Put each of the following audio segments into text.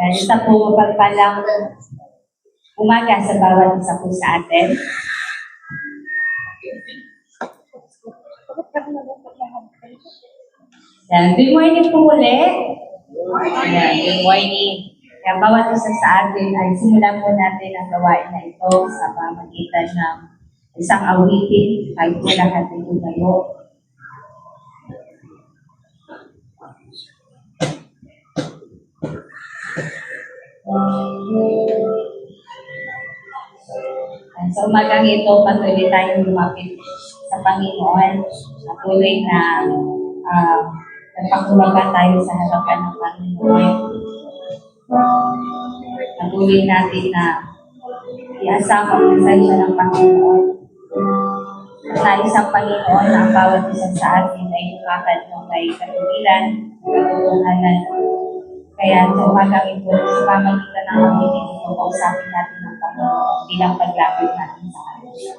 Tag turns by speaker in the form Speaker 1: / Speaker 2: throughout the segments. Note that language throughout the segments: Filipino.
Speaker 1: Isa po mapagpalang umaga sa bawat isa po sa atin. Good morning po ulit. Good morning. Kaya bawat isa sa atin ay simulan po natin ang gawain na ito sa pamagitan ng isang awitin kahit po lahat ay tumayo. Sa umagang ito, patuloy tayong lumapit sa Panginoon. Patuloy na nagpakumaga tayo sa harapan ng Panginoon. Patuloy natin na iasama ang presensya ng Panginoon. Sa isang Panginoon na ang bawat isa sa atin ay lumakad ng may katuwiran, katotohanan. Kaya sa umagang ito, sa pamagitan ng awitin ito, kausapin natin ng Panginoon bilang paglapit natin sa Kanya.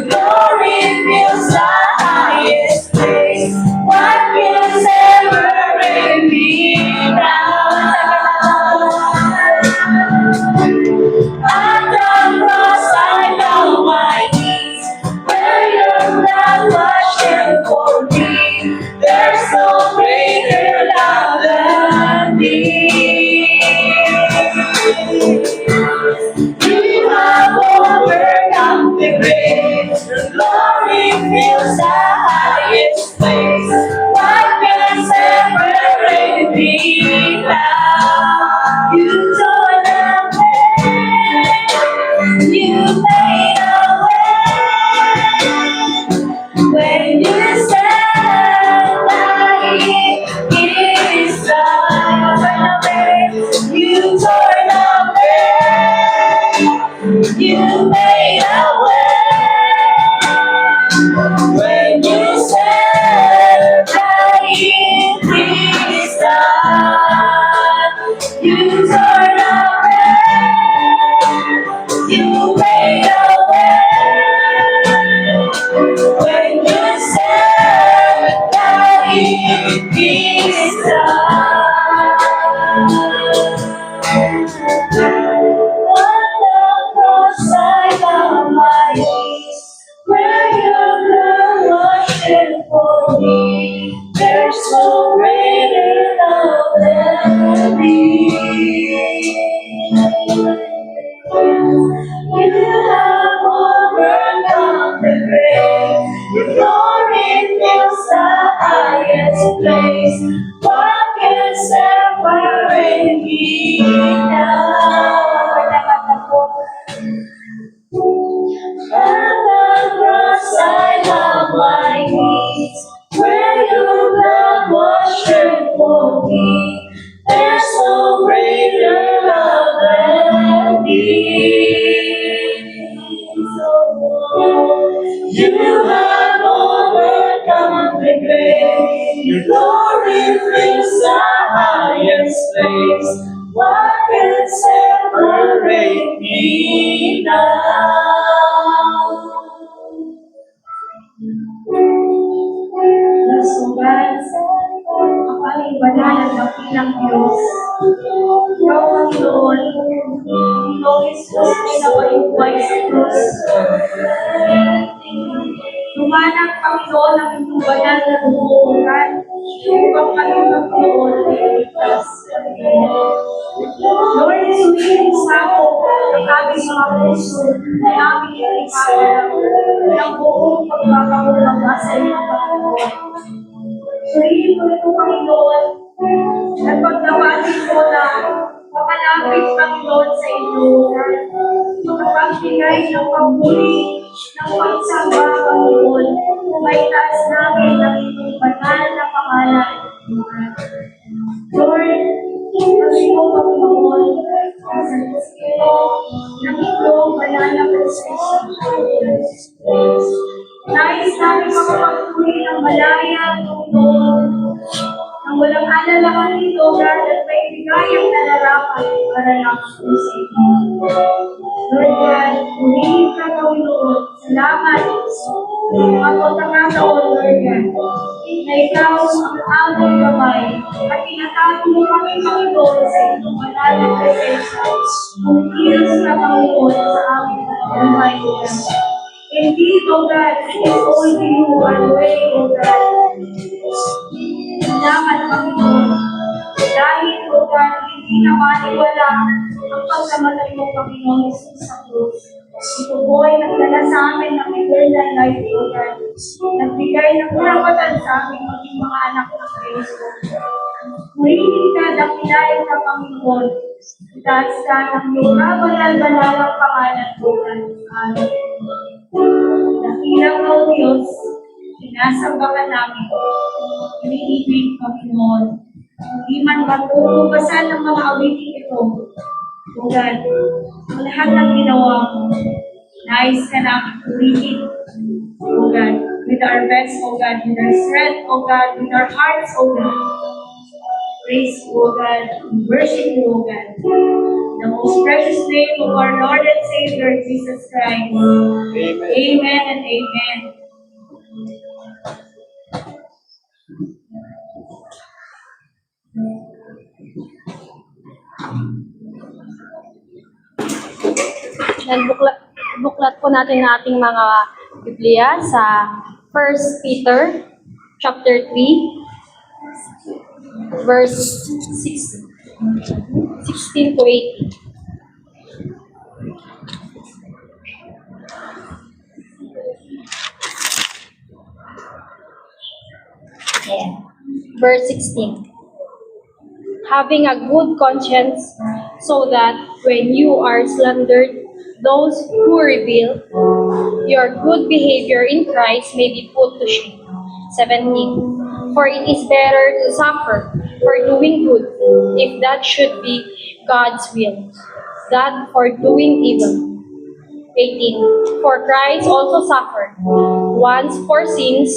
Speaker 2: Glory
Speaker 1: You made a way when you said that it is done. You turned around. You made a way when you said that it is done. On the cross I bow my knees, where your blood was shed for me. There's no greater love than this. You have overcome the grave. Your glory fills the highest place. What can separate me now? At the cross I bow my knees, where your blood was shed for me. There's no greater love than this. You have overcome the grave. Your glory fills the highest place. What can separate me now? Nasubat ang paliwanagan ng pilang Diyos. Ikaw ang Lord, Panginoong Jesus, ay napayukway sa krus. Lumanang Panginoon ang inyong banal na lumubukan upang kami Panginoon ay iligtas. Lord, suriin sa ako ang aming mga puso ay aming ilipagan ng buong pagkakakulang sa inyong Panginoon. Suriin mo ito, Panginoon, at pagdawatin ko na makalapit, Panginoon, sa inyo, makapagbigay ng pagpuli ng pagsamba, Panginoon, may taas namin ang inyong banal na pangalan. Lord, kami mo, Panginoon, sa Espiritu ng inyong banal na presensya. Nais namin makapagpuli ng malaya, Panginoon, nang walang alalahan nito, God, at may bigayang nalarapan para lang sa inyo. Lord God, purihin ka, Panginoon. Salamat sa pagkakataon, Lord God, na ikaw ang aming kamay at tinatago mo kami, Panginoon, sa inyong banal na presensya. Kumikilos ka, Panginoon, sa aming buhay, Lord. Indeed, O God, it is only you our way, O God. Salamat, Panginoon. Dahil, O God, hindi na maniwala ang pagkamatay mo, Panginoon Jesus sa krus. Ito po ay nagdala sa amin ng eternal life, O God. Nagbigay ng karapatan sa amin maging mga anak ng Kristo. Purihin ka, dakilain ka, Panginoon. Itaas ka ng iyong kabanal-banal ang pangalan, O God. Amen. Dakilang o Diyos, sinasamba ka namin. Iniibig, Panginoon. Hindi man matutubasan ng mga awiting ito. O God, ang lahat ng ginawa mo, nais ka namin purihin. O God, with our best, O God, with our strength, O God, with our hearts, O God. Praise you, O God, and worship you, O God. The most precious name of our Lord and Savior, Jesus Christ. Amen, amen and amen.
Speaker 2: Then buklat po natin ang ating mga Biblia sa 1 Peter chapter 3 verse 16 to 18. Verse 16. Having a good conscience, so that when you are slandered, those who reveal your good behavior in Christ may be put to shame. 17. For it is better to suffer for doing good, if that should be God's will, than for doing evil. 18. For Christ also suffered once for sins,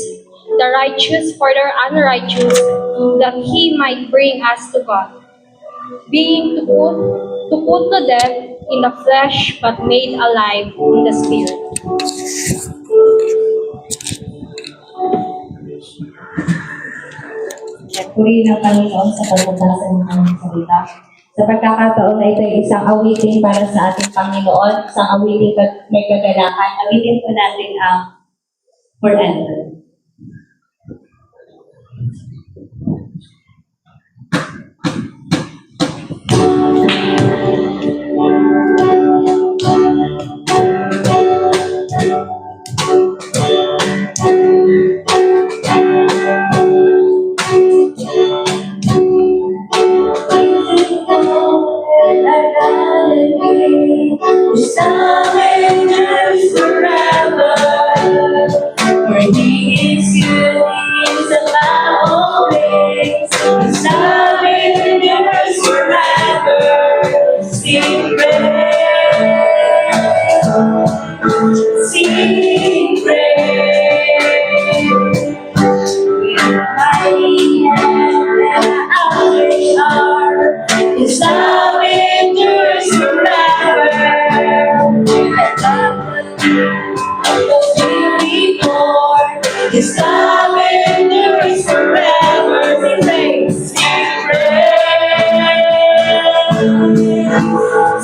Speaker 2: the righteous for the unrighteous, that he might bring us to God, being to put to death in the flesh, but made alive in the spirit.
Speaker 1: At purihin ang Panginoon sa pagbabasa ng kanyang salita. Sa pagkakataon na ito ay isang awitin para sa ating Panginoon, isang awitin may kagalakan. Awitin po natin ang forever.
Speaker 3: His love endures forever. He reigns. Sing praise.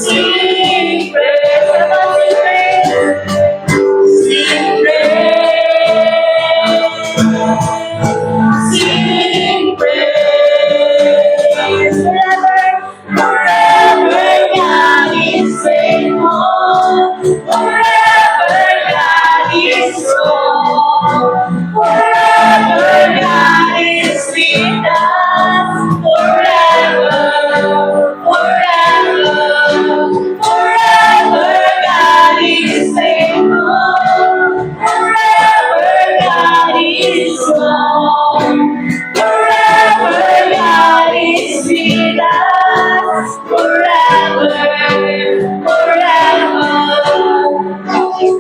Speaker 3: Sing praise. Sing praise. Sing praise. Forever, forever, God is faithful. Forever, God is strong. Forever, God is with us. Forever, forever, forever, God is faithful. Forever, God is strong. Forever, God is with us. Forever, forever.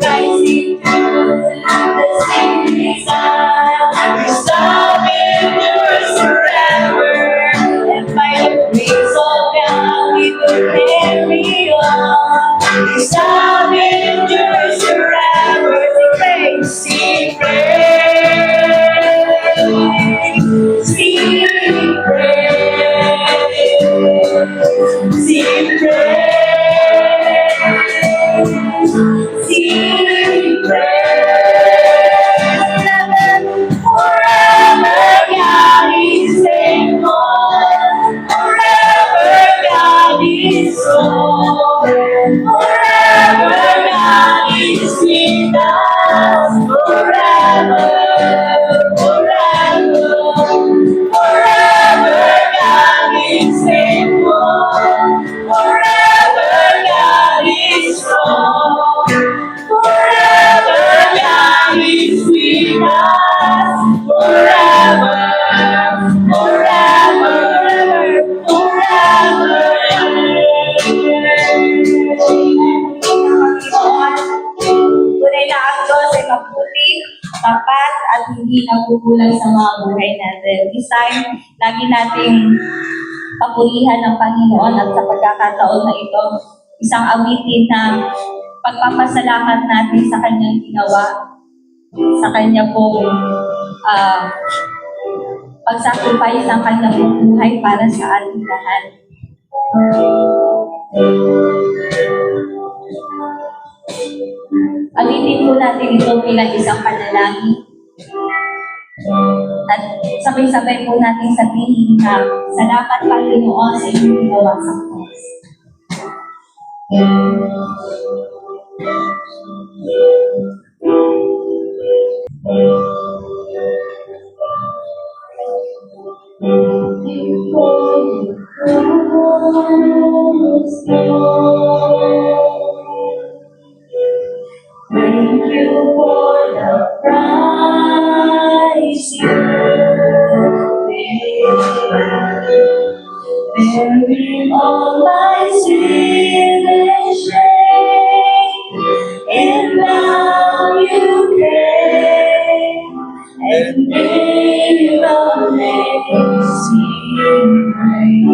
Speaker 3: Rising through the city's eye, His love endures forever. And by the grace of God, we will carry on. His love endures forever. Sing praise, sing praise, sing praise, sing praise. Forever, God is faithful. Forever, God is strong. Forever, God is with us. Forever, forever, forever, God is faithful. Forever, God is strong. Forever, God is with us. Forever, forever, forever.
Speaker 1: Tunay na ang Diyos ay mabuti, tapat, at hindi nagkukulang sa mga buhay natin. This time, lagi nating papurihan ng Panginoon at sa pagkakataon na ito, isang awitin na pagpapasalamat natin sa kanyang ginawa, sa kanya pong pag-sacrifice ng kanyang buhay para sa ating lahat. Awitin po natin ito bilang isang panalangin. At sabay-sabay po natin sabihin na salamat Panginoon sa inyong ginawa sa cross.
Speaker 3: Thank you for the price you paid, bearing all my sin and shame. and gave amazing grace.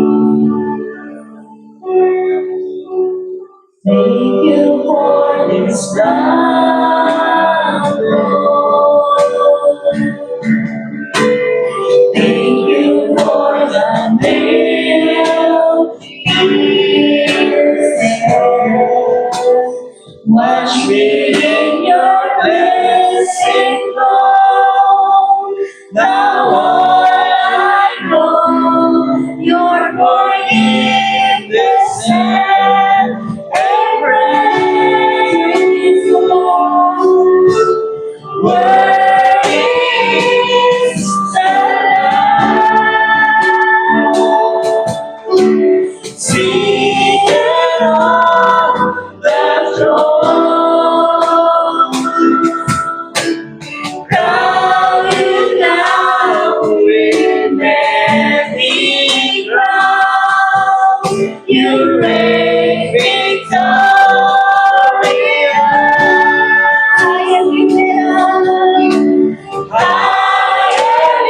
Speaker 3: Thank you for this love, Lord. Thank you for the nail pierced hands. Wash me in your blessing, Lord. Now all I know, your forgiveness and praise, Lord. Where is the Lamb seated on the throne? Crowded now with many crowns, you reign victorious. High and lifted up, high and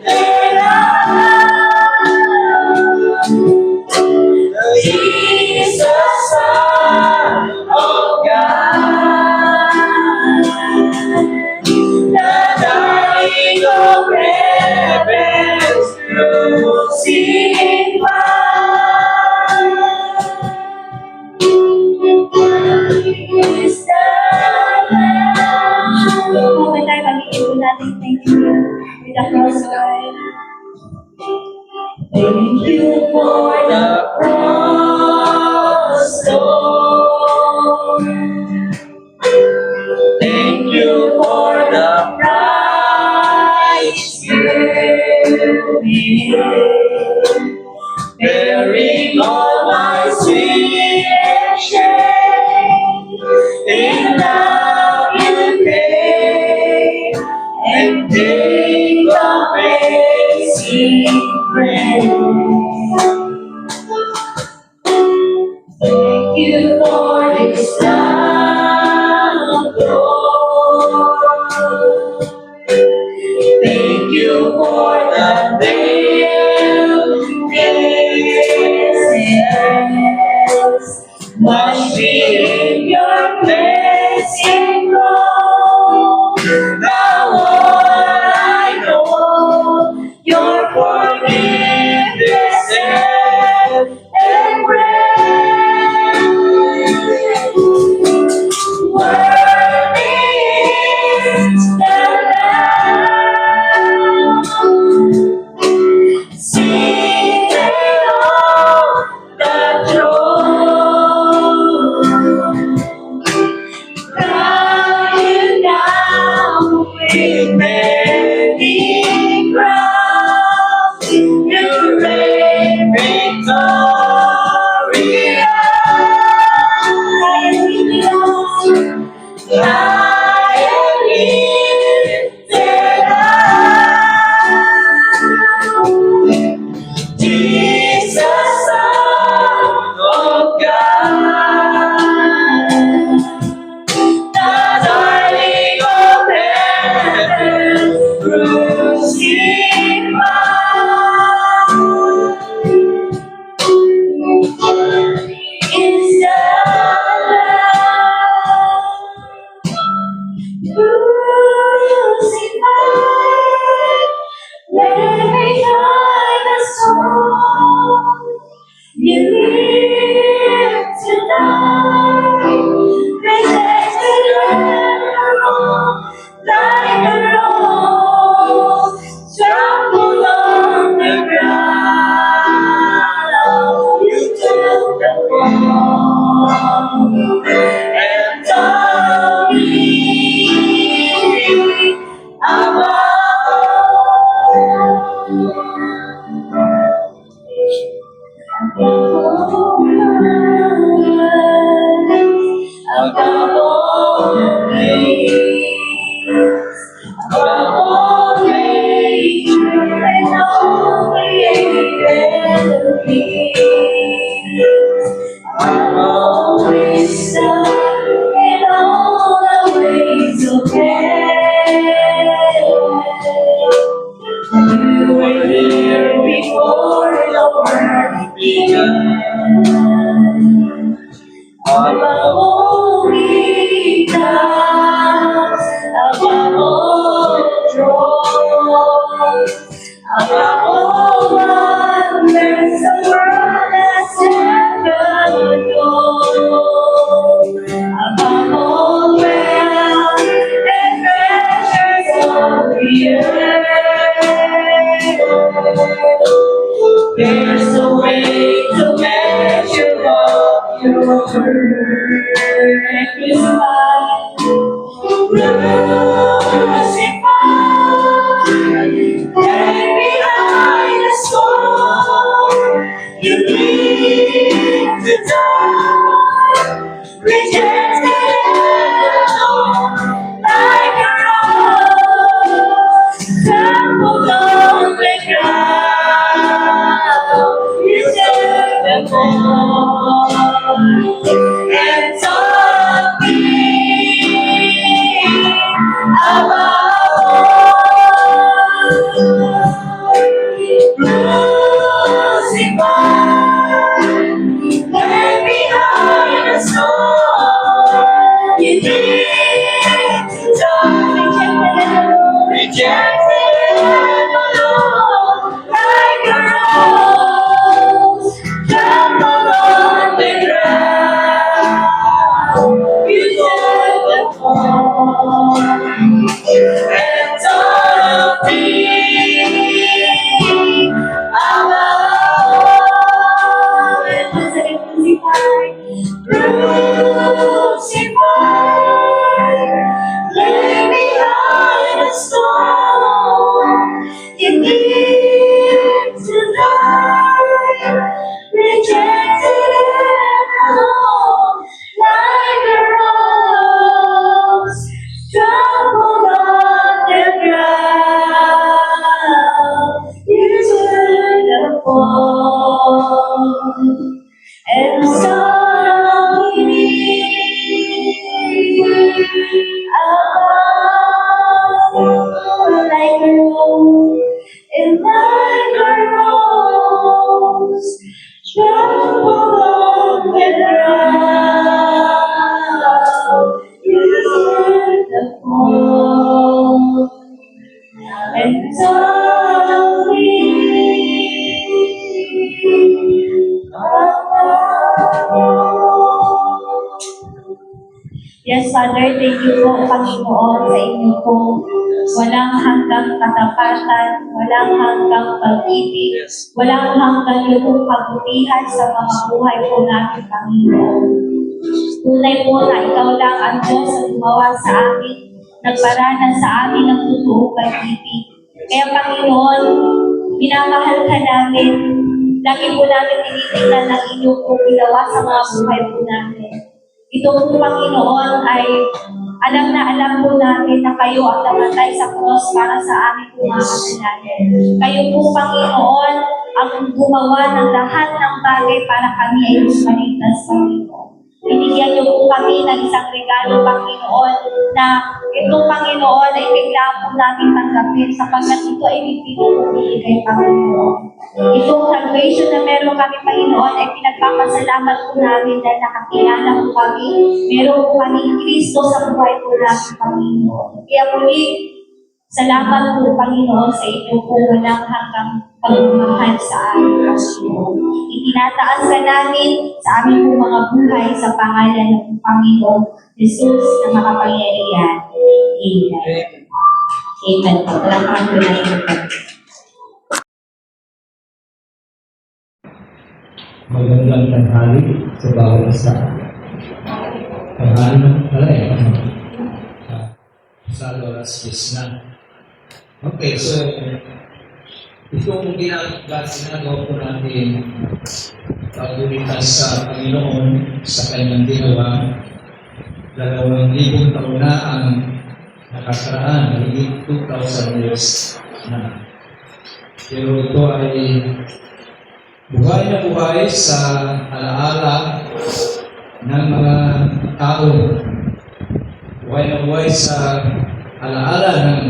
Speaker 3: lifted up. Jesus, Son of God, the darling of heaven's crucified. Is the Lamb.
Speaker 1: Kapag tayo pag-iibon natin, thank you with the cross, Lord.
Speaker 3: Thank you for the cross, Lord. Thank you for the price you paid, bearing all my sin and shame. In love you came and gave amazing grace. Thank you for this love, Lord. Thank you for the nail-pierced. Wash me in your blessing, Lord. Now all I know, your forgiveness and grace. Worthy is the Lamb seated on the throne. Crying down with many crowns, you reign victorious. High and lifted up, Jesus, Son of God, the darling of heaven, crucified. Is the Lamb crucified, bearing the soul. You live to die, rejected and alone, like a rose trampled on the ground. You took the fall and taught me above all things, above all nature and all created beings, all wisdom in all the ways of heaven. Lay behind the storm, you need to die, rejected and alone, like a rose, trampled on the ground. You took the fall and taught me about crucified, lay behind the storm. You need to die, rejected and alone, like a rose, trampled on the ground. You took the fall and taught me about it was crucified, lay behind the storm. You need to die, rejected and alone, like a rose, trampled on the ground. You took the fall and saw me like a rose, and like a rose, trampled on the ground. You took the fall and saw me.
Speaker 1: Yes, Father, thank you po, Panginoon, sa inyo po. Walang hanggang katapatan, walang hanggang pag-ibig, walang hanggang lubong kabutihan sa mga buhay po namin, Panginoon. Tunay po na ikaw lang ang Diyos na gumawa sa amin, nagparana sa amin ng totoo pag-ibig. Kaya, Panginoon, minamahal ka namin. Lagi po namin tinitingnan ng inyong po ginawa sa mga buhay po namin. Ito po, Panginoon, ay alam na alam po namin na kayo ang namatay sa cross para sa aming mga kasalanan. Kayo po, Panginoon, ang gumawa ng lahat ng bagay para kami ay maligtas, Panginoon. Binigyan niyo po kami ng isang regalo, Panginoon, na ito, Panginoon, ay bigla po namin tanggapin sapagkat ito ay pinipili kay Panginoon. Itong salvation na meron kami, Panginoon, ay pinagpapasalamat po namin dahil nakakilala po kami. Meron po kami Kristo sa buhay po namin, Panginoon. Kaya muli, salamat po, Panginoon, sa inyo po walang hanggang pagmamahal sa aming Panginoon. Itinataas ka namin sa aming po mga buhay sa pangalan ng Panginoon Jesus na makapangyarihan. Amen. Amen. Salamat po na ito.
Speaker 4: Magandang tanghali sa bawat isa. Tanghali ng sa oras 10 na. Okay, so itong ginagawa po natin pagbulitas sa Panginoon sa kanyang ginawa 2,000 taon na ang nakakaraan, higit 2,000 years na. Pero ito ay buhay na buhay sa alaala ng mga tao. Buhay na buhay sa alaala ng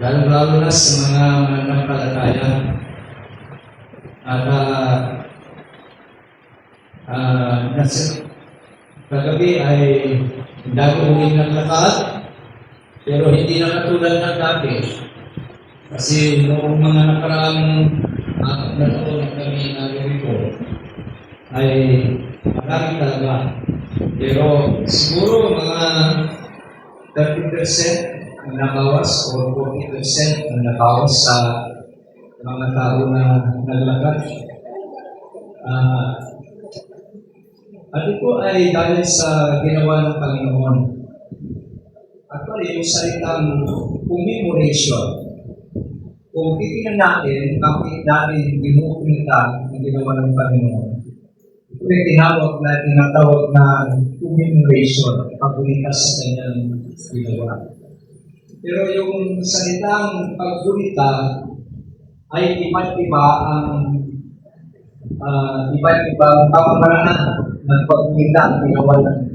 Speaker 4: lalo-lalo na sa mga mananampalataya. At kagabi ay nag-uwing ng lakad, pero hindi na katulad ng dati. Kasi noong mga nakaraang na taon na kami nag-rito ay marami talaga. Pero siguro mga 30% ang nabawas o 40% ang nabawas sa mga tao na naglakad. At ito ay dahil sa ginawa ng Panginoon. Actually, yung salitang commemoration. Kung titingnan natin, bakit natin ginukunita ang ginawa ng Panginoon. Ito ay tinatawag na commemoration, paggunita sa kanyang ginawa. Pero yung salitang paggunita ay iba't iba ang iba't ibang pamamaraan ng paggunita ang ginagawa ng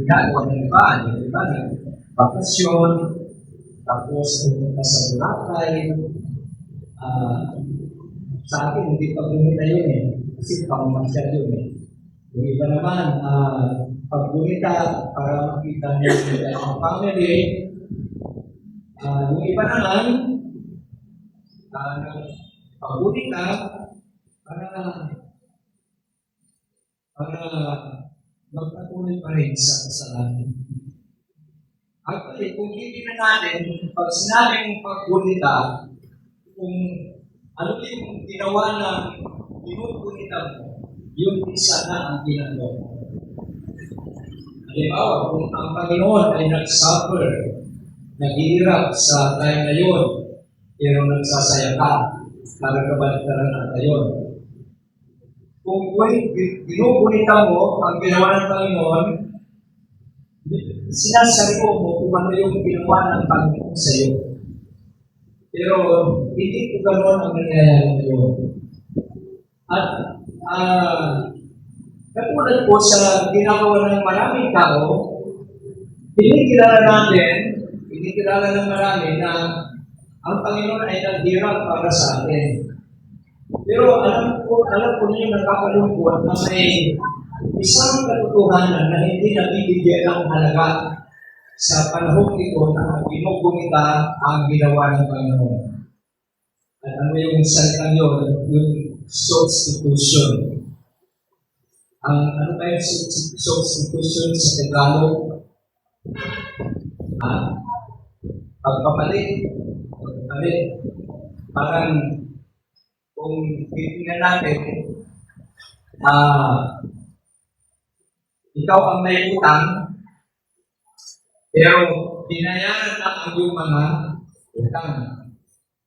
Speaker 4: iba. Yung iba ng bakasyon, tapos pumunta sa Boracay. Sa akin, hindi paggunita yun eh. Kasi pamamasyal yun eh. Yung iba naman, paggunita para makita niya ang family. Yung iba naman, paggunita para magpatuloy pa rin sa kasalanan. Actually, kung titignan natin, pag sinabing paggunita, kung ano yung ginawa ng ginugunita mo, yun isa na ang ginagawa mo. Halimbawa, kung ang Panginoon ay nag-suffer, naghihirap sa time na yun, pero nagsasaya ka, para kabaliktaran natin yun. Kung ginugunita mo ang ginawa ng Panginoon, sinasari mo kung ano yung ginawa ng Panginoon sa iyo. Pero hindi ko ganoon ang nangyayari ngayon. At katulad po sa ginagawa ng maraming tao, kinikilala ng marami na ang Panginoon ay naghirap para sa atin. Pero alam ko niyo nakakalungkot na may isang katotohanan na hindi nabibigyan ng halaga sa panahon ito na ginugunita ang ginawa ng Panginoon. At ano yung salitang yun? Yung substitution. Ang ano ba yung substitution sa Tagalog? Pagpapalit. Parang kung titingnan natin, ikaw ang may utang, pero binayaran na ang iyong mga utang.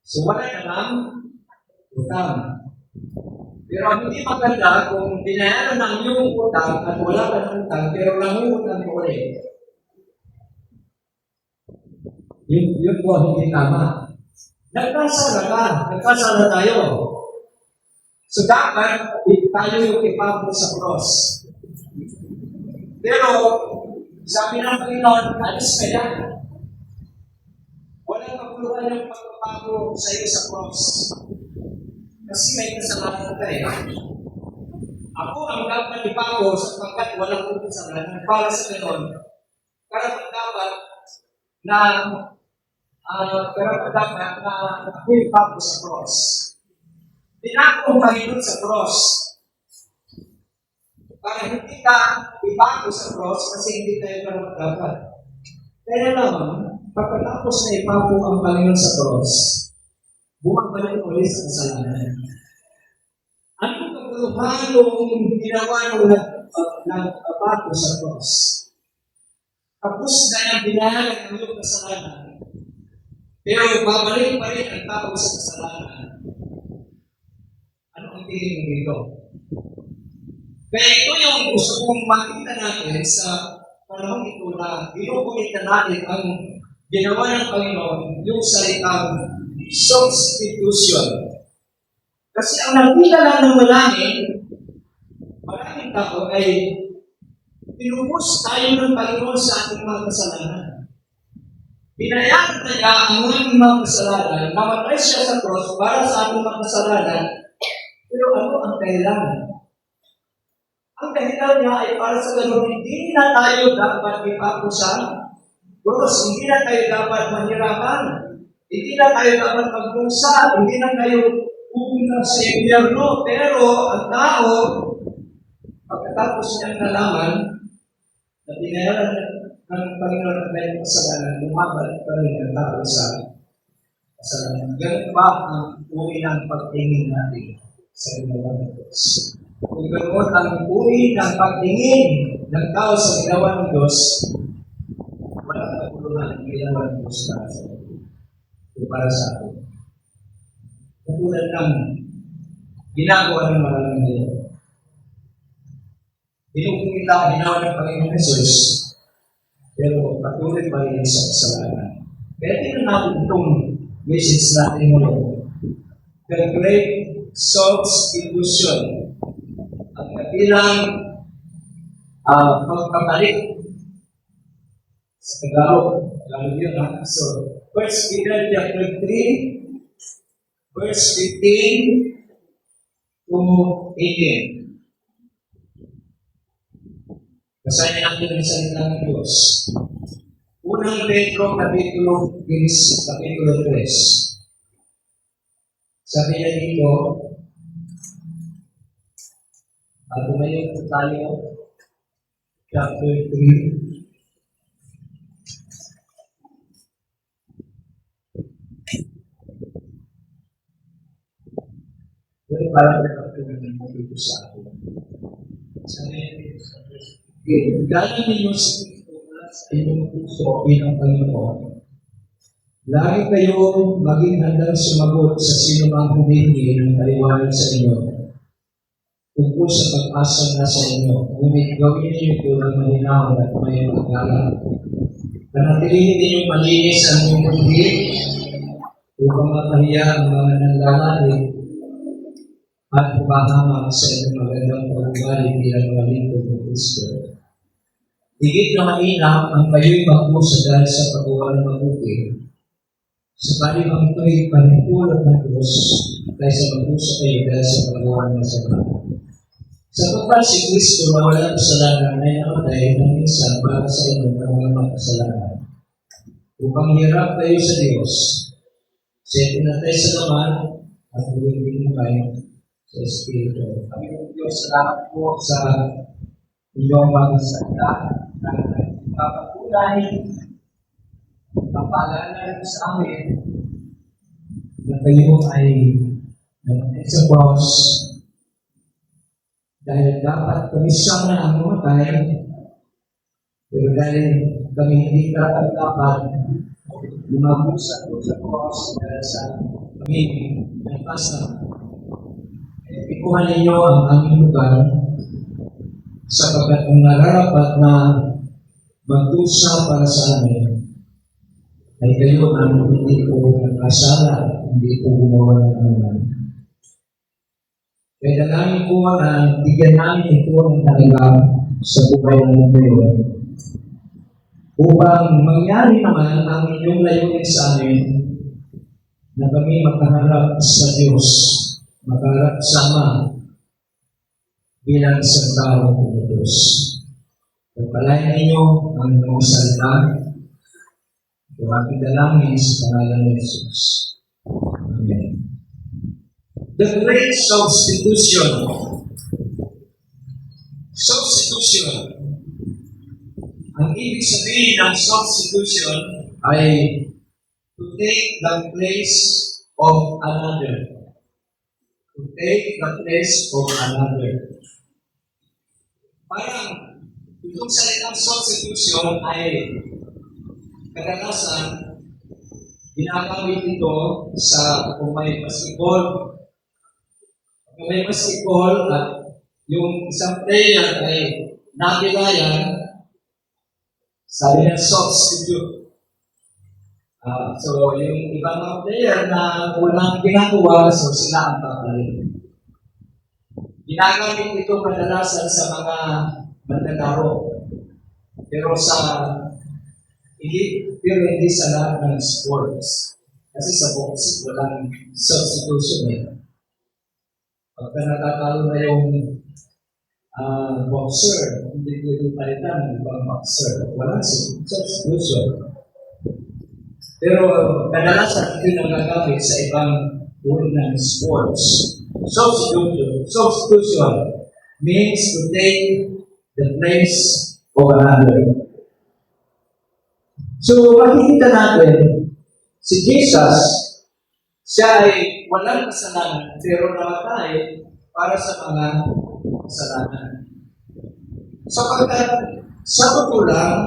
Speaker 4: So wala na lang utang. Pero ang hindi maganda kung binayaran ang iyong utang at wala ka ng utang, pero nangungutang ko ulit. Yun po hindi tama. Nagkasala tayo. So dapat tayo yung ipapos sa cross. Pero sabi ng Panginoon, alis ka yan. Walang kapuluhan yung pagpapago sa iyo sa cross. Kasi may kasalanan ka eh. Ako ang dapat ipago sapagkat walang kasalanan para sa Panginoon. Karapat-dapat na ako ipago sa cross. Dinako ang Panginoon sa cross. Para hindi ka ipago sa cross kasi hindi tayo karapat-dapat. Kaya naman, pagkatapos na ipago ang Panginoon sa cross, bumabalik ulit sa kasalanan. Anong kaguluhan nung ginawa nung nagpapago sa cross? Tapos na yung binayaran ng iyong kasalanan, pero babalik pa rin ang tao sa kasalanan. Ano ang tingin mo dito? Kaya ito yung gusto kong makita natin sa panahon ito na ginugunit na natin ang ginawa ng Panginoon, yung salitang substitution. Kasi ang nakita lang ng maraming tao ay tinubos tayo ng Panginoon sa ating mga kasalanan. Binayaran niya ang ating mga kasalanan, namatay siya sa cross para sa ating mga kasalanan, pero ano ang kailangan? Ang dahilan niya ay para sa ganun, hindi na tayo dapat ipago sa cross, hindi na tayo dapat mahirapan, hindi na tayo dapat magdusa, hindi na tayo pupunta sa impyerno, pero ang tao, pagkatapos niyang nalaman, na binayaran ng Panginoon ang kanyang kasalanan, lumabalik pa rin ang tao sa kasalanan. Ganun ba ang uri ng pagtingin natin sa ginawa ng Diyos? Kung ganoon ang uri ng pagtingin ng tao sa ginawa ng Diyos, walang katulungan ang ginawa ng Diyos para sa atin. O para sa atin. Katulad ng ginagawa ng maraming ngayon. Pinupungita ang ginawa ng Panginoon Jesus, pero patuloy pa rin sa kasalanan. Kaya tingnan natin itong message natin ngayon. The Great Substitution. Ang katilang pagkabalik sa Tagalog. Alam niyo na. So, 1 Peter chapter 3, verse 15 to 18. Basahin natin ang salita ng Diyos. Unang Pedro, kapitulo 3. Sabi niya dito, at tumayo po tayo, chapter 3. Pero parang nagpapagod dito sa akin. Sabi niya, galing ninyo sa inyong puso bilang Panginoon. Lagi kayo maging handang sumagot sa sino mang humingi ng paliwanag sa inyo tungkol sa pag-asa na sa inyo. Ngunit gawin niyo ito ng malinaw at may pag-alala. Panatilihin ninyong malinis ang inyong mundi upang mapahiya ang mga nanlalait at upahamang sa inyong magandang pag-ugali bilang mga lingkod ng Kristo. Higit na mainam ang kayo'y magpusa dahil sa paggawa ng mabuti. Sabalit ang ito'y panipulot ng Diyos kaysa magpusa kayo dahil sa paggawa ng masama. Sapagkat si Kristo na walang kasalanan ay namatay ng minsan para sa inyo ng mga makasalanan. Upang hirap kayo sa Diyos, siya pinatay sa laman at huwing kayo sa Espiritu. Kami ng Diyos, salamat po sa inyong mga salita na papakulay, papaalala sa amin na kayo ay namatay sa cross dahil dapat kami siyang na ang mamatay, pero dahil kami hindi dapat lumabusa sa cross dahil sa kami nagpasa. Ikuha ninyo ang aming lugar sapagkat ang nararapat na magdusa para sa amin ay kayo ang hindi po nagkasala, hindi po gumawa ng anuman. Kaya dalangin po na bigyan namin ito ng talaga sa buhay ng ngayon upang mangyari naman ang inyong layunin sa amin na kami makaharap sa Diyos, makaharap sama bilang isang tao ng Diyos. Pagpalain ninyo ang inyong salita, ito aking dalangin sa pangalan ni Jesus. Amen. The Great Substitution. Substitution. Ang ibig sabihin ng substitution ay to take the place of another. To take the place of another. Parang itong salitang substitution ay kadalasan ginagamit ito sa kung may basketball. Kung may basketball at yung isang player ay nabilayan, sabi niya substitute. So yung ibang mga player na walang ginagawa, so sila ang papalit. Ginagamit ito kadalasan sa mga mandalaro. Pero hindi sa lahat ng sports. Kasi sa boxing, walang substitution eh. Pagka natatalo na yung boxer, hindi pwede palitan ng ibang boxer. Walang substitution. Pero kadalasan ito nagagamit sa ibang uri ng sports. Substitution means to take the place of another. So, makikita natin, si Jesus, siya ay walang kasalanan, pero namatay para sa mga kasalanan. Sapagkat sa totoo lang,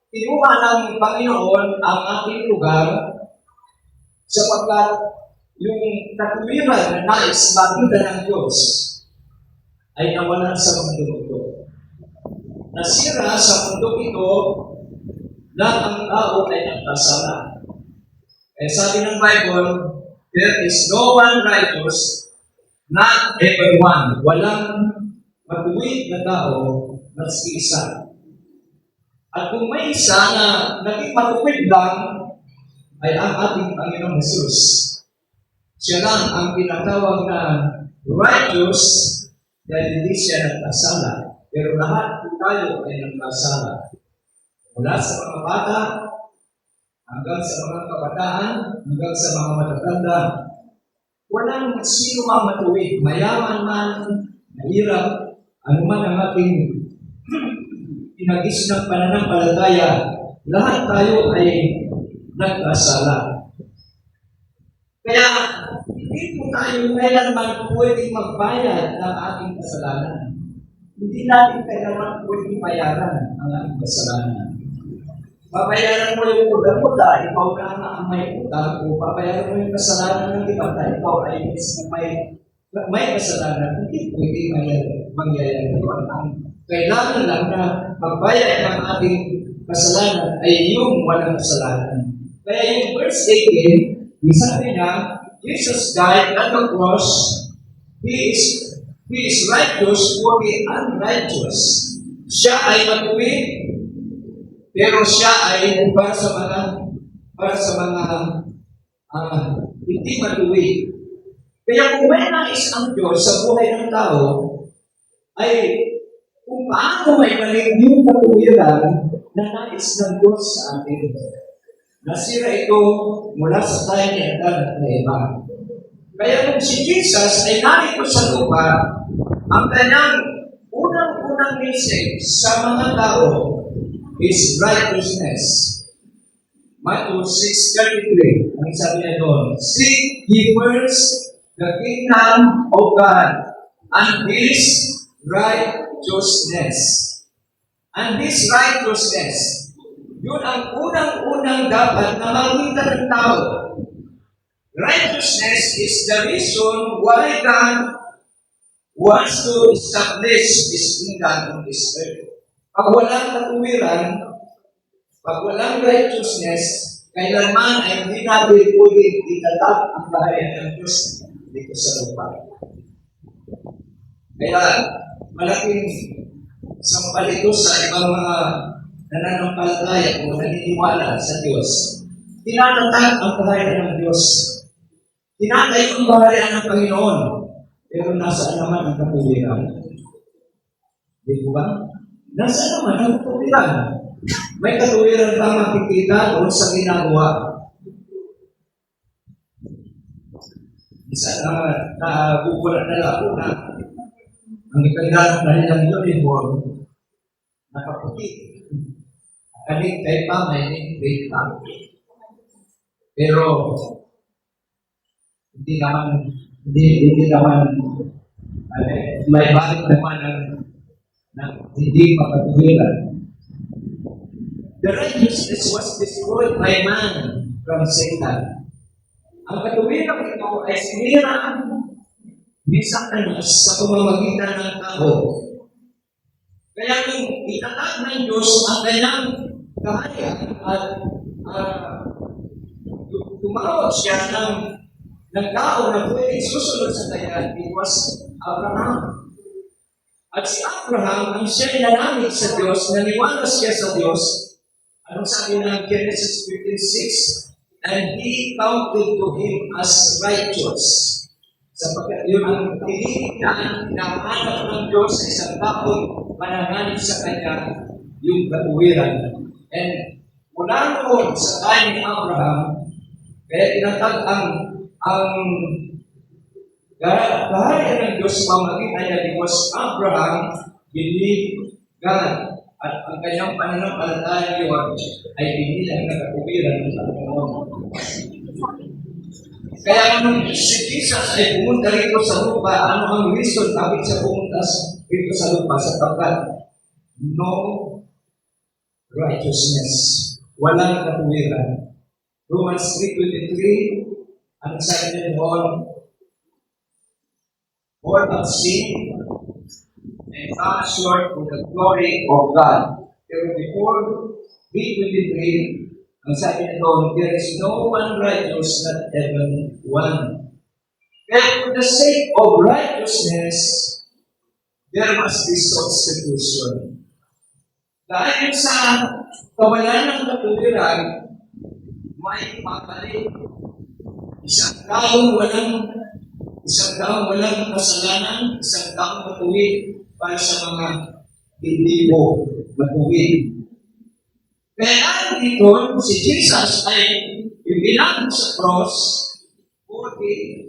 Speaker 4: kinuha ng Panginoon ang ating lugar sapagkat yung katuwiran na nais makita ng Diyos ay nawala sa mundo ito. Nasira sa mundo ito na ang tao ay nagkasala. Eh sabi ng Bible, there is no one righteous, not everyone. Walang matuwid na tao, maski isa. At kung may isa na naging matuwid lang, ay ang ating Panginoong Jesus. Siya lang ang tinatawag na righteous dahil hindi siya nagkasala. Pero lahat po tayo ay nagkasala. Mula sa mga bata, hanggang sa mga kabataan, hanggang sa mga matatanda, walang sino mang matuwid. Mayaman man, mahirap, anuman ang ating pinagis ng pananampalataya, lahat tayo ay nagkasala. Kaya, hindi po tayo kailanman pwedeng magbayad ng ating kasalanan. Hindi natin kailanman pwedeng bayaran ang ating kasalanan. Babayaran mo yung utang mo dahil ikaw na ang may utang, o babayaran mo yung kasalanan ng iba dahil ikaw ay mismo may kasalanan. Hindi pwedeng mangyayari yun. Ang kailangan lang na magbayad ng ating kasalanan ay yung walang kasalanan. Kaya yung verse 18, sabi niya, Jesus died at the cross. He is righteous for the unrighteous. Siya ay matuwid, pero siya ay para sa mga hindi matuwid. Kaya kung may nais ang Diyos sa buhay ng tao, ay kung paano may maling yung katuwiran na nais ng Diyos sa atin. Nasira ito mula sa tayo ni Adan at Eva. Kaya kung si Jesus ay narito sa lupa, ang kanyang unang message sa mga tao is righteousness. Matthew 6:33, ang sabi niya doon, seek ye first the kingdom of God and His righteousness. And this righteousness, yun ang unang-unang dapat na makita ng tao. Righteousness is the reason why God wants to establish His kingdom on this earth. Pag walang katuwiran, pag walang righteousness, kailanman ay hindi natin pwedeng itatag ang bahayan ng Diyos dito sa lupa. Kaya malaking sampal ito sa ibang mga nananampalataya o naniniwala sa Diyos. Tinatatag ang bahayan ng Diyos. Tinatayo ang bahayan ng Panginoon. Pero nasaan naman ang katuwiran? Di ba? Nasaan naman ang katuwiran? May katuwiran ba makikita doon sa ginagawa? Isa na bukulat na lang na ang ikagano na nilang uniform nakaputi. Kaling kay pa may name pa. Pero hindi naman may balik naman ng hindi makatuwiran. The righteousness was destroyed by man from Satan. Ang katuwiran ito ay sinira ni Satanas sa pamamagitan ng tao. Kaya kung itatag ng Diyos ang kanyang kaharian at tumawag siya ng tao na pwede susunod sa kanya, it was Abraham. At si Abraham, ang siya'y nanamit sa Diyos, naniwala siya sa Diyos. Anong sabi ng Genesis 15:6? And he counted to him as righteous. Sapagkat yun ang tinitingnan, hinahanap ng Diyos sa isang taong mananganib sa kanya, yung katuwiran. And mula noon sa time ni Abraham, kaya tinatag ang kaharian ng Diyos pamagitan niya because Abraham believed God at ang kanyang pananampalataya yun ay binilang na katuwiran ng Panginoon. Kaya nung si Jesus ay pumunta rito sa lupa, ano ang reason bakit siya pumunta dito sa lupa sapagkat no righteousness, walang katuwiran. Romans 3:23, ang sabi niya doon, all have sinned and come short of the glory of God. Pero before 3:23, ang sabi niya doon, there is no one righteous, not even one. And for the sake of righteousness, there must be substitution. Dahil sa kawalan ng katuwiran, may papalit. Isang taong walang kasalanan, isang taong matuwid para sa mga hindi mo matuwid. Kaya dito, si Jesus ay ibilang sa cross for the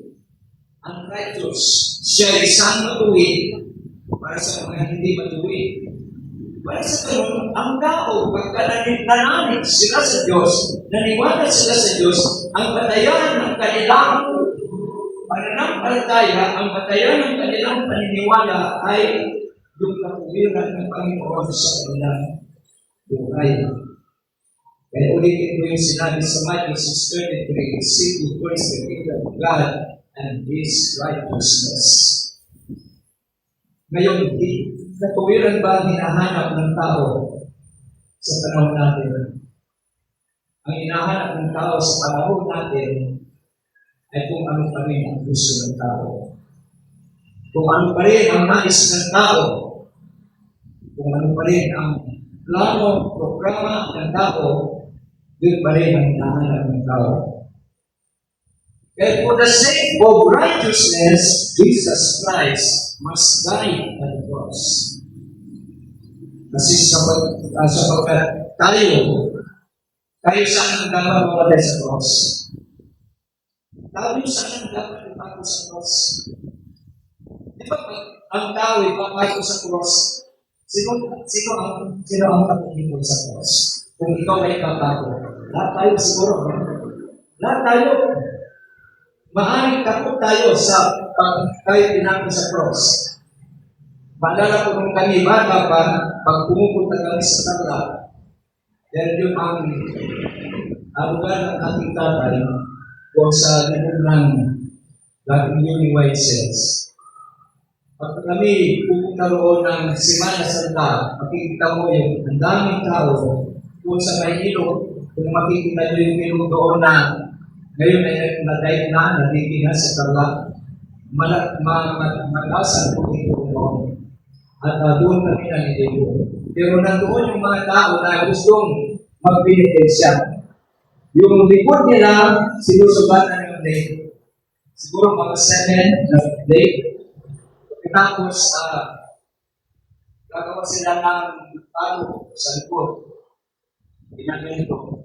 Speaker 4: unrighteous. Siya ay isang matuwid para sa mga hindi matuwid. Para sa ganun, ang tao, pagka nananig sila sa Diyos, naniwala sila sa Diyos, ang batayan ng kanilang pananampalataya, ang batayan ng kanilang paniniwala ay yung katuwiran ng Panginoon sa kanilang buhay. Kaya ulitin ko yung sinabi sa Matthew 6:33, seek ye first the kingdom of God and His righteousness. Ngayon, katuwiran ba ang hinahanap ng tao sa panahon natin? Ang hinahanap ng tao sa panahon natin ay kung ano pa rin ang gusto ng tao. Kung ano pa rin ang nais ng tao. Kung ano pa rin ang plano, programa ng tao, yun pa rin ang hinahanap ng tao. Kaya for the sake of righteousness, Jesus Christ must die on the cross. Kasi sapagkat tayo saan ang dapat mamatay sa cross? Tayo saan ang dapat ipako sa cross? Di ba ang tao ipapako sa cross? Sino ang kapitid sa cross? Kung ikaw ay ipapako, lahat tayo siguro. Lahat tayo. Maaaring takot tayo sa tayo pinako sa cross. Maalala ko nung kami bata pa, pag pumupunta kami sa tala, dahil yun ang lugar ng ating tatay kung sa libog ng dating Uni White Cells. Pag kami pupunta roon ng Semana Santa, makikita mo yung ang daming tao kung sa may ilog, kung makikita nyo yung ilog doon na ngayon ay nag-dive na, nagiging sa Tarlac, malasan po ito noon. At doon kami naliligo. Pero nandoon yung mga tao na gustong magpinitensya. Yung likod nila, sinusubatan yung lake. Siguro mga 7 na lake. Tapos, gagawa sila ng palo sa likod. Ginagawa.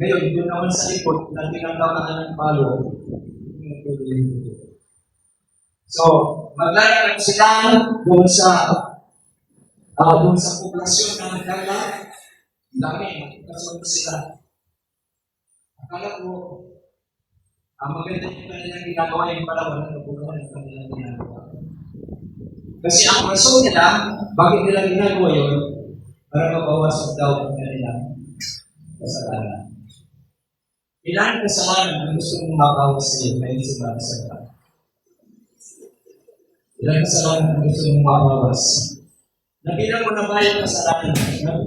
Speaker 4: Ngayon, doon naman sa likod, na tinanggamaan ng palo, so, maglalakad sila doon sa poblasyon ng Tarlac. Dami, kasunod sila. Akala ko, maganda yung kanilang ginagawa yung pala, walang nabuluhan yung kanilang ginagawa. Kasi ang rason nila, bakit nila ginagawa yun? Para mabawasan daw ang kanilang kasalanan. Ilang kasalanan ang gusto mong mabawas sa iyo ngayon sa mga kasalanan? Ilang kasalanan ang gusto mong mabawas? Nabilang mo na ba yung kasalanan?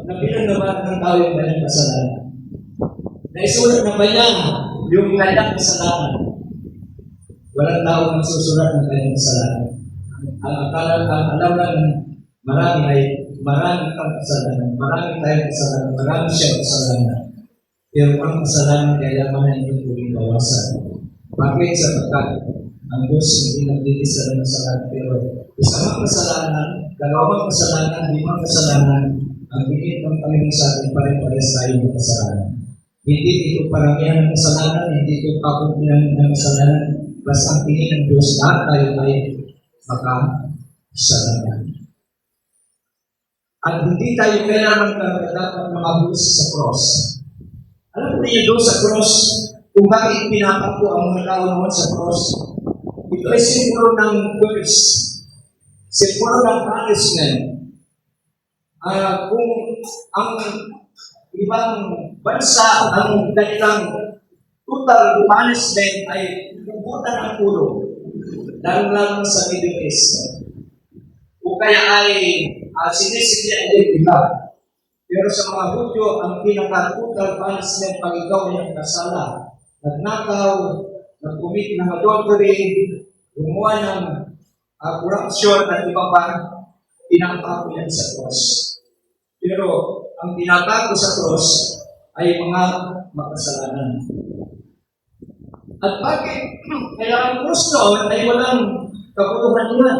Speaker 4: Nabilang na ba ng tao yung kanyang kasalanan? Naisulat na ba yan yung kanyang kasalanan? Walang tao nang susulat ng kanyang kasalanan. Ang alam lang marami kang kasalanan, marami tayong kasalanan, marami siyang kasalanan. Pero ang kasalanan kaya man hindi po ibawasan. Bakit? Sapagkat ang Diyos hindi naglilisa ng kasalanan. Pero isang kasalanan, dalawang kasalanan, 5 kasalanan, ang bigit ng Panginoon sa atin pare-pares tayo ng kasalanan. Hindi ito paramihan ng kasalanan, hindi ito kapuntihan ng kasalanan, basta ang tingin ng Diyos lahat tayo ay makasalanan. At hindi tayo kailangan dapat makabulis sa cross. Alam mo niyo doon sa cross, kung bakit pinapako ang mga tao naman sa cross, ito ay simbolo ng curse. Siguro ng punishment, kung ang ibang bansa, ang kanilang total punishment ay puputan ang ulo, lalo-lalo sa Middle East. O kaya ay sinisigyan din iba. Pero sa mga Hudyo, ang pinaka-total punishment pag ikaw ay nagkasala, nagnakaw, nag-commit ng adultery, gumawa ng corruption at iba pa, pinapako yan sa cross. Pero ang pinapako sa cross ay mga makasalanan. At bakit? Kaya ang cross noon ay walang kabuluhan yan.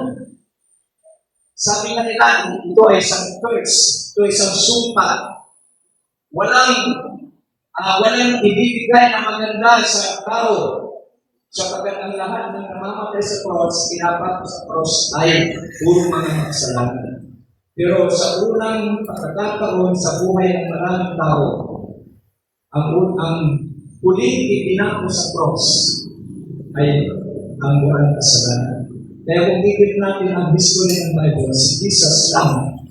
Speaker 4: Sabi nga nila, ito ay isang curse, ito ay isang sumpa. Walang ibibigay na maganda sa tao. Sapagkat ang lahat ng namamatay sa cross, pinapako sa cross ay puro mga makasalanan. Pero sa unang pagkakataon sa buhay ng maraming tao, ang huling ipinako sa cross ay ang walang kasalanan. Kaya kung bibig natin ang history ng Bible, si Jesus lang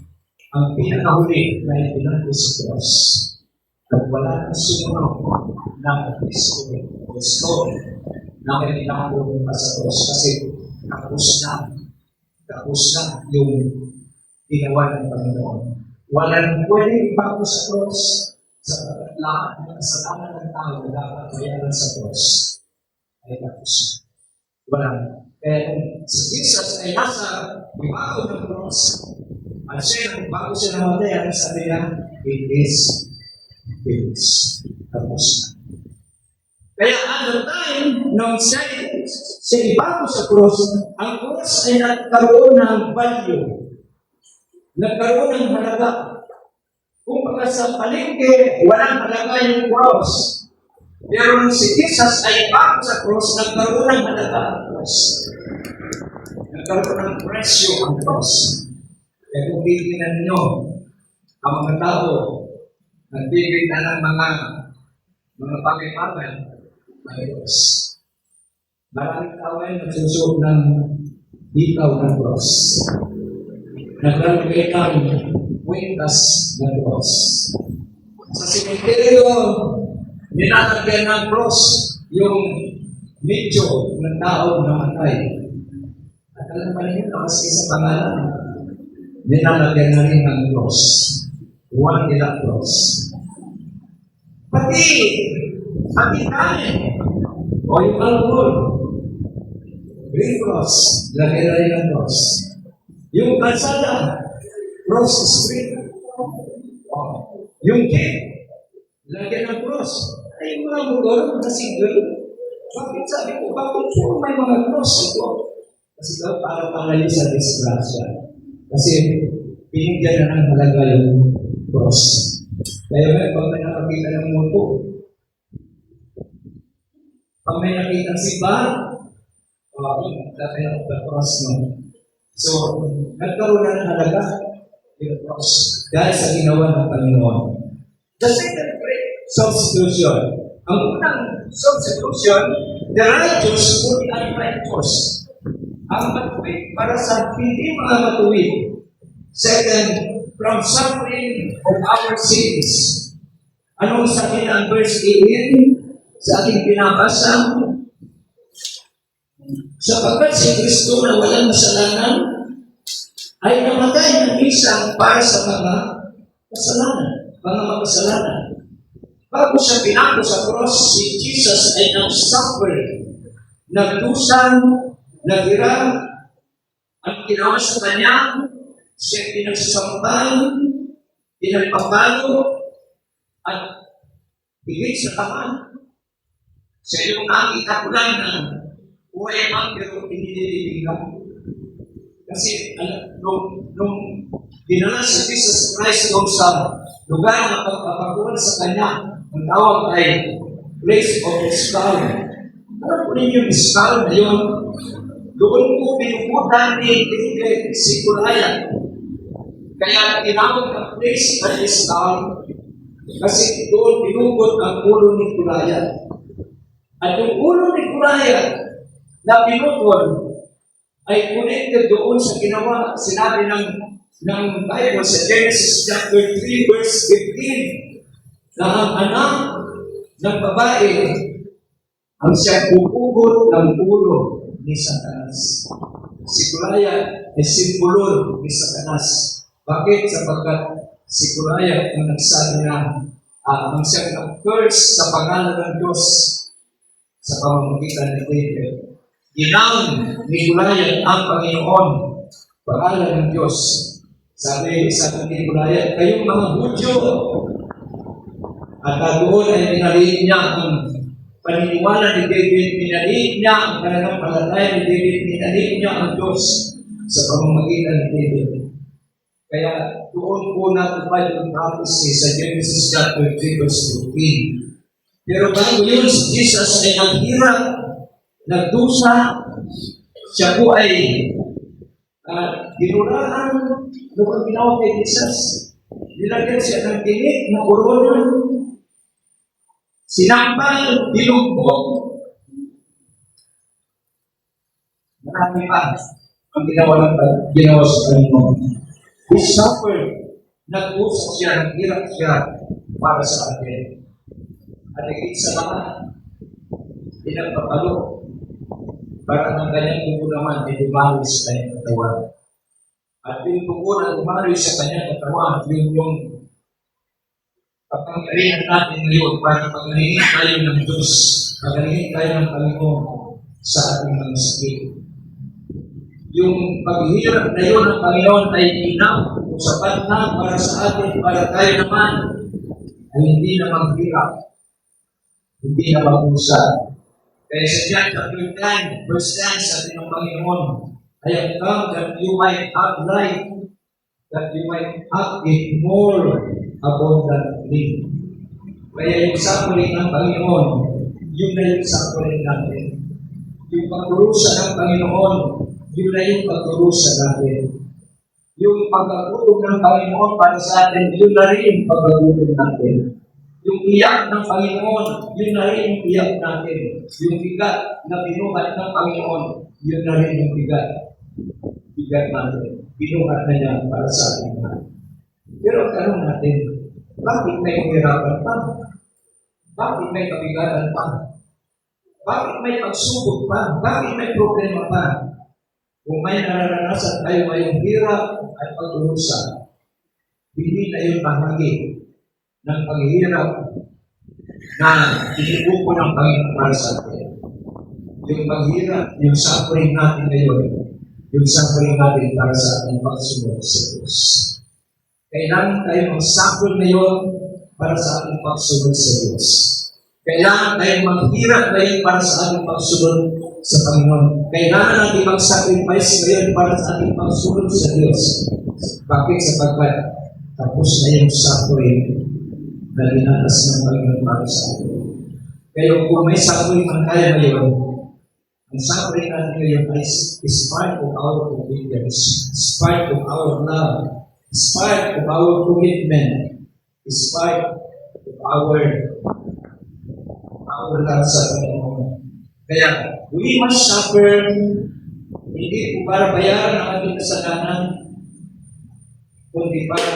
Speaker 4: ang pinakahuli na ipinako sa cross. At wala nang sumunod ng history o story na may pinako sa cross kasi tapos na yung ginawa ng Panginoon. Walang pwedeng ipako sa cross sa lahat ng kasalanan ng tao na dapat bayaran sa cross ay tapos na. Walang. Kaya si Jesus ay nasa ibabaw ng cross. At siya, bago siya namatay, ang sabi niya, it is finished. Tapos na. Kaya at the time, nung siya ibabaw sa cross, ang cross ay nagkaroon ng value. Nagkaroon ng halaga. Kung baka sa palengke, walang halaga yung cross. Pero nung si Jesus ay bago sa cross, nagkaroon ng halaga ang cross. Nagkaroon ng presyo ang cross. Kaya kung titignan ninyo, ang mga tao, nagbibigay ng mga pagkaipagan, may cross. Maraming tao ay nagsusuot ng ikaw ng cross. Naglalagay ng kwintas ng cross. Sa simenteryo, nilalagyan ng cross yung medyo ng tao na matay. At alam pa ninyo, kasi sa pangalan, nilalagyan na rin ng cross. One ilang cross. Pati kanin, o yung alcohol, green cross, lagyan na rin ng cross. Yung kalsada, cross street. Yung cake, lagyan ng cross. Ay, mga motor, mga single. Bakit sabi ko, bakit po may mga cross ito? Kasi daw para pangalit sa disgrasya. Kasi binigyan na ng halaga yung cross. Kaya may pag may nakakita ng moto, pag may nakita si bar, kaya the cross no. So, nagkaroon na ng halaga yung cross dahil sa ginawa ng Panginoon. The second great substitution. Ang unang substitution, the righteous for the unrighteous. Ang matuwid para sa hindi mga matuwid. Second, from suffering of our sins. Anong sabi ng verse 18 sa ating pinabasa? Sapagkat si Kristo na walang kasalanan ay namatay ng isang para sa mga kasalanan, mga makasalanan. Bago siya pinako sa cross, si Jesus ay nag-suffer, nagdusan, naghirap, ang ginawa sa kanya, siya pinagsasampal, pinagpapalo, at higit sa taman. Sa iyong nakita ko lang na buhay man pero pinililigan. Kasi nung dinala si Jesus Christ doon sa lugar na pagpapakuhan sa kanya, ang tawag ay place of skull. Alam ko ninyo yung skull na yun, doon ko pinuputan ni si Goliath. Kaya tinawag ang place of skull kasi doon pinugot ang ulo ni Goliath. At yung ulo ni Goliath na pinutol ay connected doon sa ginawa, sinabi ng Bible sa Genesis chapter 3 verse 15 na ang anak ng babae ang siyang pupugot ng ulo ni Satanas. Si Goliath ay simbolo ni Satanas. Bakit? Sapagkat si Goliath ang nagsabi na ang siyang nag-curse sa pangalan ng Diyos sa pamamagitan ni David. Ginang ni Goliath ang Panginoon, pangalan ng Diyos. Sabi ni Goliath, kayong mga Hudyo, at doon ay pinaliit niya ang paniniwala ni David, pinaliit niya ang pananampalataya ni David, pinaliit niya ang Diyos sa pamamagitan ni David. Kaya doon po natupad yung prophecy sa Genesis chapter 3 verse 15. Pero bago yun, si Jesus ay naghirap, nagdusa, siya po ay ginuraan. Ano ang ginawa kay Jesus? Nilagyan siya ng tinik na korona. Sinampal, binugbog. Marami pa ang ginawa sa Panginoon. He suffered. Nag-usap siya, naghirap siya para sa atin. At higit sa lahat, pinagpapalo para ang kanyang dugo naman ay dumaloy sa kanyang katawan. At yung dugo na dumaloy sa kanyang katawan, yung pagpanggalingan natin ngayon para pagalihin tayo ng Diyos, pagalihin tayo ng Panginoon sa ating mga sakit. Yung paghihirap na yun ng Panginoon ay enough o sapat na para sa atin, para tayo naman ay hindi na maghirap, hindi na mag-usap. Kaya sa John chapter 10, verse 10, sabi ng Panginoon, I have come that you might have life, that you might have it more abundantly. Kaya yung suffering ng Panginoon, yun na yung suffering natin. Yung pagdurusa ng Panginoon, yun na yung pagdurusa natin. Yung pagkatulog ng Panginoon para sa atin, yun na rin yung pagkatulog natin. Yung iyak ng Panginoon, yun na rin yung iyak natin. Yung bigat na binuhat ng Panginoon, yun na rin yung bigat natin. Binuhat na niya para sa ating lahat. Pero ang tanong natin, bakit may kahirapan pa? Bakit may kabigatan pa? Bakit may pagsubok pa? Bakit may problema pa? Kung may nararanasan tayo ngayong hirap at pag-urusa, hindi na yung bahagi ng paghihirap na inibuko ng Panginoon para sa atin. Yung paghihirap, yung suffering natin ngayon, yung suffering natin para sa ating pagsunod sa Diyos. Kailangan tayo mag-suffer ngayon para sa ating pagsunod sa Diyos. Kailangan tayo maghirap ngayon para sa ating pagsunod sa Panginoon. Kailangan natin mag-sacrifice ngayon para sa ating pagsunod sa Diyos. Bakit? Sapagkat tapos na yung suffering na dinanas ng Panginoon para sa atin. Kaya kung may suffering man tayo ngayon, ang suffering natin ngayon is part of our obedience, is part of our love, is part of our commitment, is part of our love sa Panginoon. Kaya, we must suffer, hindi po para bayaran ang ating kasalanan, kundi para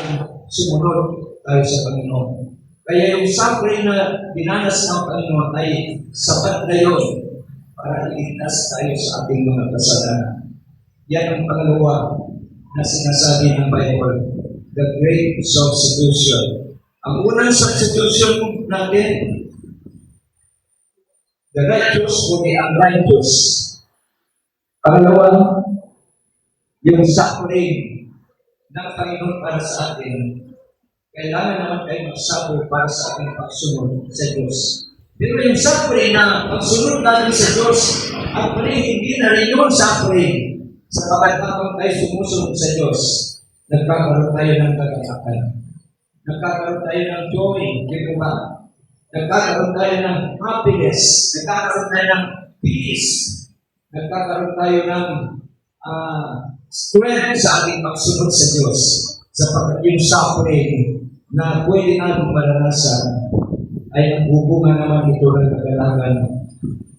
Speaker 4: sumunod tayo sa Panginoon. Kaya yung suffering na dinanas ng Panginoon ay sapat na yun para iligtas tayo sa ating mga kasalanan. Yan ang pangalawa na sinasabi ng Bible, the great substitution. Ang unang substitution natin, the righteous o the unrighteous. Pangalawa, yung suffering ng Panginoon para sa atin. Kailangan naman tayo mag-suffer para sa ating pagsunod sa Diyos. Pero yung suffering na pagsunod natin sa Diyos, actually hindi na rin yung suffering. Sapagkat habang tayo sumusunod sa Diyos, nagkakaroon tayo ng kagalakan. Nagkakaroon tayo ng joy, di ba? Nagkakaroon tayo ng happiness, nagkakaroon tayo ng peace, nagkakaroon tayo ng strength sa ating pagsunod sa Diyos. Sapagkat yung suffering na pwede natin maranasan ay nagbubunga naman ito ng kagalakan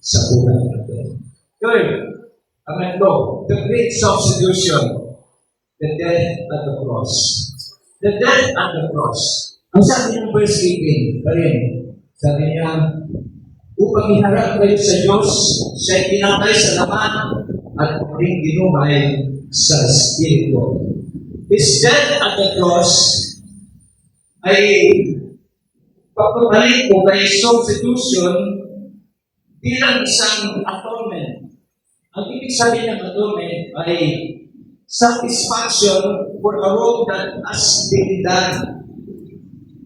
Speaker 4: sa buhay natin. Third, Pangatlo, the great substitution, the death at the cross. The death at the cross. Ang sabi ng verse 18, pa rin, sabi niya, upang iharap kayo sa Diyos, siya'y pinatay sa laman at muling ginumay sa Espiritu. His death at the cross ay papapalit o kay substitution bilang isang atonement. Ang ibig sabihin ng atonement ay satisfaction for a wrong that has been done.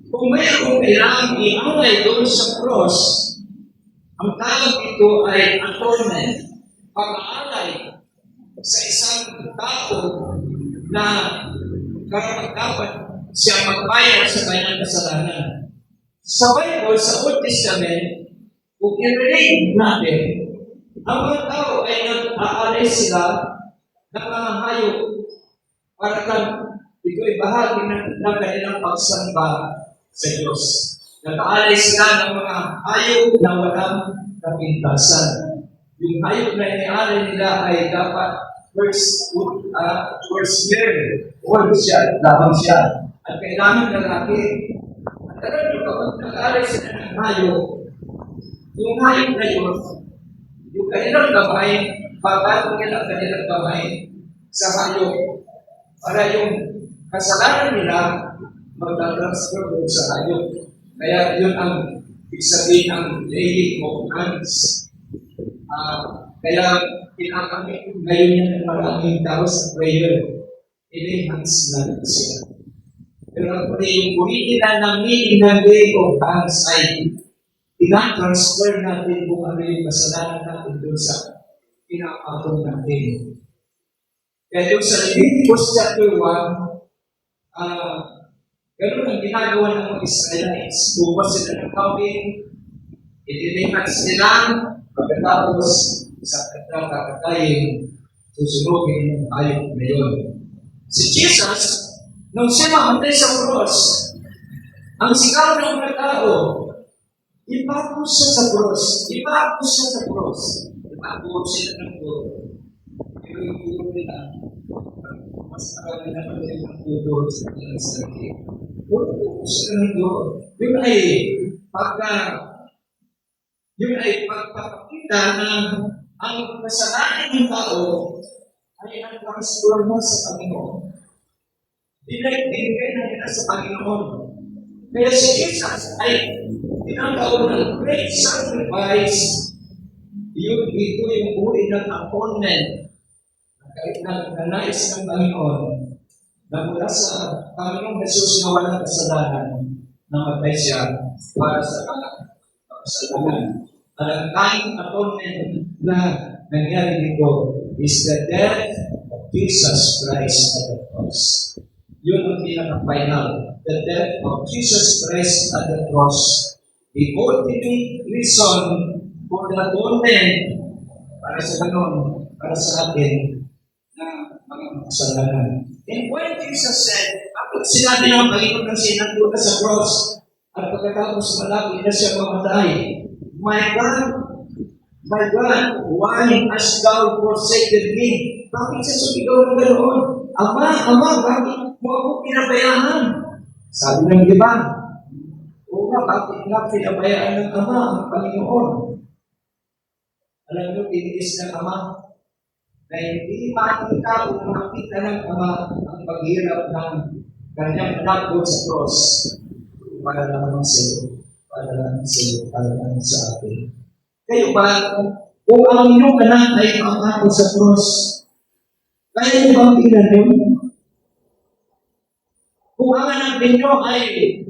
Speaker 4: Kung mayroong kailangan iangay doon sa cross, ang tawag ito ay atonement, pag-aalay sa isang tao na karapat-dapat siya magbayad sa kanyang kasalanan. Sa Bible, sa Old Testament, kung i-relate natin, ang mga tao ay nag-aalay sila ng mga hayop para kang ito ay bahagi ng kanilang pagsamba sa Diyos. Nag-aalay sila ng mga hayop na walang kapintasan. Yung hayop na iniaalay nila ay dapat first year, old siya, labang siya. At kailangan lalaki. At alam nyo, kapag nag-aalay sila ng hayop, yung hayop na yun, yung kanilang gamay, babago nila ang kanilang gamay sa hayop para yung kasalanan nila magtatransfer doon sa hayop. Kaya yun ang ibig sabihin ng laying of hands. Kaya pinakamit ngayon yan ng maraming tao sa prayer. Ilay hands lang sila. Pero yung original ng meaning ng laying of hands ay ina-transfer natin kung ano yung kasalanan natin doon sa pinapatong natin. Kaya doon sa Leviticus chapter 1, ganun ang ginagawa ng mga Israelites. Bukas sila ng kambing, itinimas nila, pagkatapos sa kakatayin, susunugin ng ayok na yun. Si Jesus, nung siya mamatay sa cross, ang sigaw ng mga tao, ipagod siya sa cross, ipagod siya sa cross, ipagod siya ng cross. Pero yung puro nila, mas marami na pala yung puro sa kanilang sarili. Puro siya ng cross. Yun ay pagpapakita na ang kasalanan ng tao ay ang transforma sa Panginoon. Binigay na nila sa Panginoon. Kaya si Jesus ay tinatawag ng great sacrifice. Ito yung uri ng atonement na nais ng Panginoon na mula sa Panginoong Jesus na walang kasalanan na matay siya para sa kasalanan. Ang tanging atonement na nangyari dito is the death of Jesus Christ at the cross. Yun ang pinaka-final. The death of Jesus Christ at the cross. The ultimate reason for the atonement para sa ganon, para sa atin na mga kasalanan. And when Jesus said, kapag sinabi ng Panginoon na siya nandun sa cross at pagkatapos malapit na siya mamatay, my God, why hast thou forsaken me? Bakit siya sumigaw ng ganoon? Ama, bakit mo ako pinabayaan? Sabi ng iba, o nga, bakit nga pinabayaan ng Ama ang Panginoon? Alam nyo, tiniis ng Ama na hindi makita o makita ng Ama ang paghirap ng kanyang anak sa cross para naman sa iyo, para naman sa iyo, para naman sa atin. Kayo ba, kung ang inyong anak ay pangako sa cross, kaya niyo bang tingnan yun? Kung ang anak ninyo ay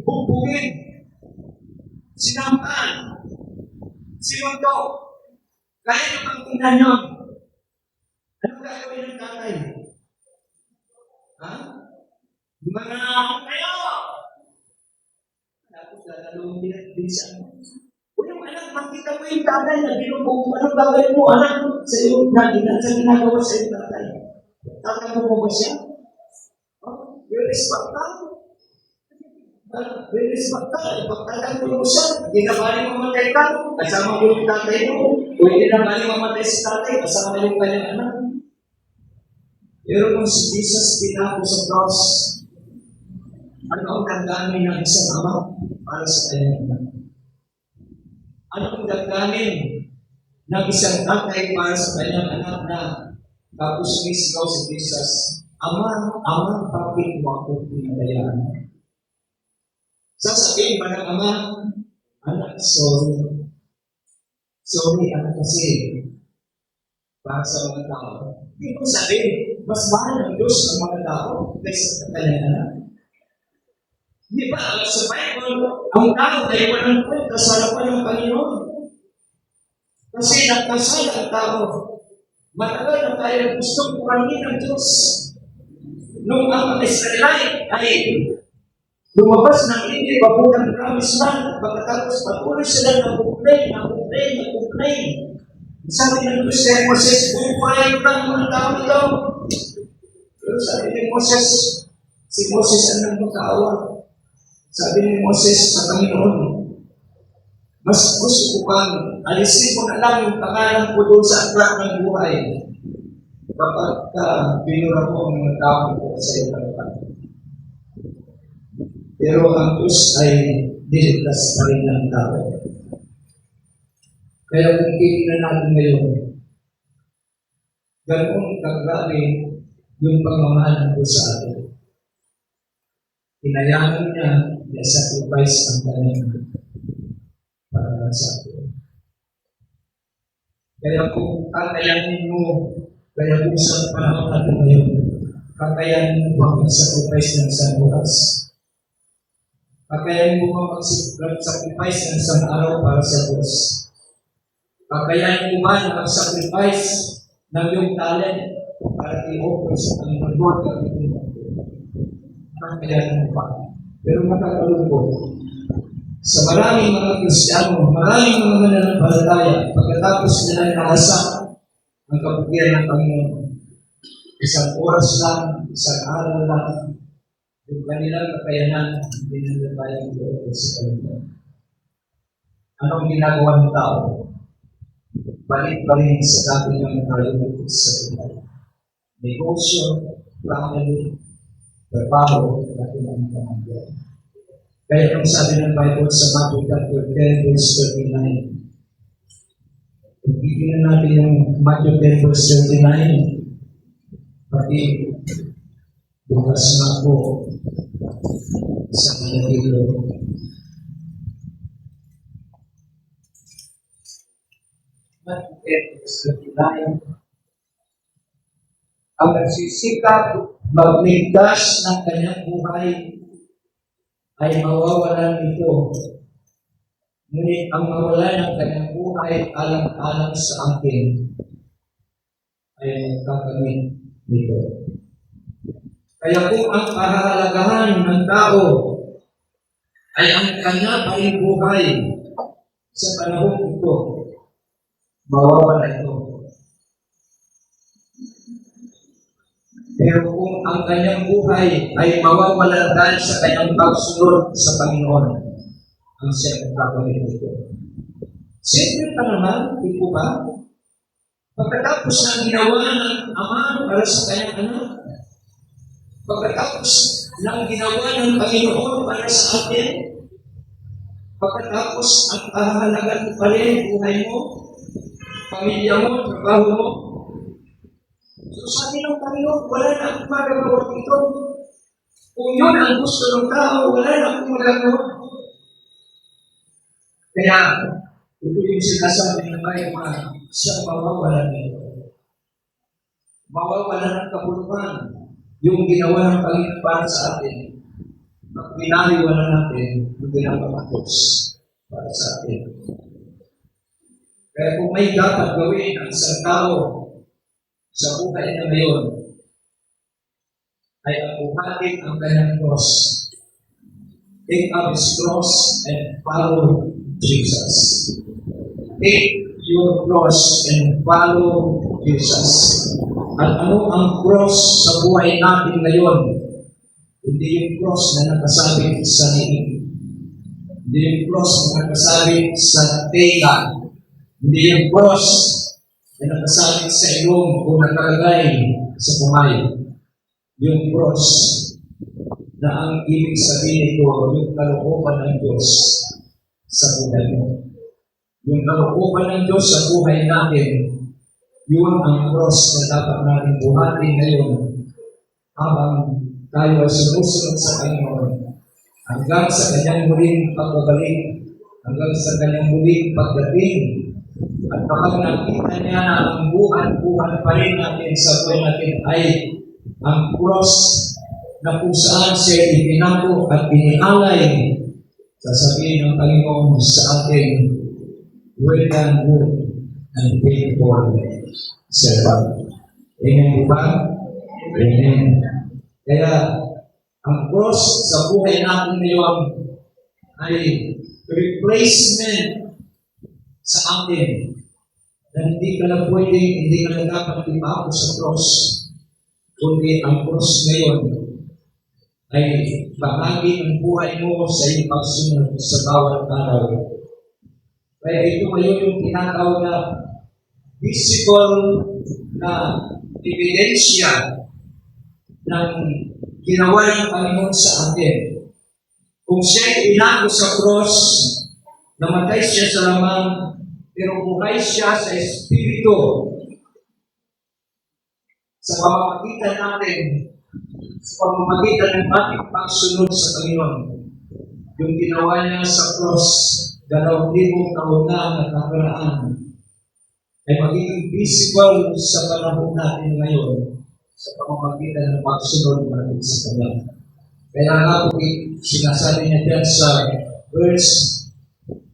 Speaker 4: bubugin, sinampan, sinundo, kaya niyo bang tingnan yun? Ano gagawin ng tatay? Ha? Manahon kayo! Tapos lalong din siya. Kung yung anak, makita mo yung tatay na binubuo, anong gagawin mo, anak, sa iyo, sa ginagawa sa iyo tatay. Tatay mo ba siya? You respect that? Release magka, ipagkatagulo mo siya, hindi na bali mamatay ka, kasama mo yung tatay mo, o hindi na bali mamatay si tatay, kasama yung kanyang anak. Pero kung si Jesus pinako sa cross, ano ang damdamin ng isang ama para sa kanyang anak? Ano ang damdamin ng isang tatay para sa kanyang anak na tapos mismo si Jesus, Ama, bakit mo ako pinabayaan? Sasabihin ba ng ama, anak, sorry. Sorry, anak, kasi para sa mga tao. Hindi ko sabihin, mas mahal ng Diyos ang mga tao kaysa sa kanyang anak. Di ba, sa Bible, ang tao ay walang kwenta sa harapan ng Panginoon. Kasi nagkasal ang tao. Matagal na tayo gustong pumangkin ng Diyos. Nung ang mga Israelite ay lumabas ng hindi papuntang promised land, pagkatapos patuloy sila na complain. Sabi ng Diyos kay Moses, buhay lang mga tao ito. Pero sabi ni Moses, si Moses ang nagmakaawa. Sabi ni Moses sa Panginoon, mas gusto ko kang alisin mo na lang yung pangalan ko doon sa aklat ng buhay kapag binura mo ang mga tao ko sa iyo. Pero ang Diyos ay niligtas pa rin ng tao. Kaya kung titignan natin ngayon, ganoon kagrabe yung pagmamahal ng Diyos sa atin. Inayaman niya na sacrifice ang kanyang para sa atin. Kaya kung kakayanin mo, kaya kung sa panahon natin ngayon, kakayanin mo mag-sacrifice ng isang oras. Kakayanin mo mag-sacrifice ng isang araw para sa Diyos. Kakayanin mo ba na mag-sacrifice ng iyong talent para i-offer sa Panginoon Lord gamitin mo? Kakayanin mo ba? Pero makakalungkot. Sa maraming mga Kristiyano, maraming mga mananampalataya, pagkatapos nila nakasak ang kabutihan ng Panginoon, isang oras lang, isang araw lang, yung kanilang kakayanan, hindi nila kayang i-offer sa Panginoon. Anong ginagawa ng tao? Balik pa rin sa dati ng nakalimut sa buhay. Negosyo, family, trabaho, at ilang pamangyan. Kaya kung sabi ng Bible sa Matthew chapter 10, verse 39, kung titignan natin yung Matthew 10, verse 39, pati bukas na po sa mga libro. Matthew 10, verse 39, ang nagsisikap magligtas ng kanyang buhay ay mawawalan nito. Ngunit ang mawalan ng kanyang buhay alang-alang sa akin ay magkakamit nito. Kaya kung ang kahalagahan ng tao ay ang kanya paring buhay sa panahon ito, mawawala ito. Pero kung ang kanyang buhay ay mawawala dahil sa kanyang pagsunod sa Panginoon, ang siyang kakamit nito. Simple pa naman, di po ba? Pagkatapos ng ginawa ng Ama para sa kanyang anak, pagkatapos ng ginawa ng Panginoon para sa atin, pagkatapos ang kahalagan pa rin buhay mo, pamilya mo, trabaho mo, so sabi ng Panginoon, wala na akong magagawa dito. Kung yun ang gusto ng tao, wala na akong magagawa. Kaya, ito yung sinasabi ng Bible, siyang mawawala nito. Mawawala ng kabuluhan yung ginawa ng Panginoon para sa atin. At pinaliwala natin yung ginawa ng Diyos para sa atin. Kaya kung may dapat gawin ang isang tao sa buhay na ngayon, ay abuhatin ang kanyang cross. Take up his cross and follow Jesus. Take your cross and follow Jesus. At ano ang cross sa buhay natin ngayon? Hindi yung cross na nakasabit sa liig. Hindi yung cross na nakasabit sa tela. Hindi yung cross na nakasabit sa ilong o nakalagay sa kamay. Yung cross na ang ibig sabihin ito, yung kalooban ng Diyos sa buhay mo. Yung kalooban ng Diyos sa buhay natin, yun ang cross na dapat natin buhatin ngayon habang tayo ay sumusunod sa Panginoon hanggang sa kanyang muling pagbabalik, hanggang sa kanyang muling pagdating. At kapag nakita niya na ang buhay pa rin natin sa buhay natin ay ang cross na kung saan siya ipinako at inialay, sasabihin ng Panginoon sa atin, well done, good and faithful servant. Amen ba? Amen. Kaya, ang cross sa buhay natin ngayon ay replacement sa atin na hindi ka na pwedeng, hindi ka na dapat ipako sa cross. Kundi ang cross ngayon ay bahagi ng buhay mo sa iyong pagsunod sa bawat araw. Kaya ito ngayon yung tinatawag na visible na ebidensya ng ginawa ng Panginoon sa atin. Kung siya'y inako sa cross, namatay siya sa lamang, pero buhay siya sa Espiritu. Sa pamamagitan natin, sa pamamagitan ng ating pagsunod sa Panginoon, yung ginawa niya sa cross, 2,000 taon na nakakaraan, ay magiging visible sa panahon natin ngayon sa pamamagitan ng pagsunod natin sa Kanya. Kaya nga po, sinasabi niya dyan sa verse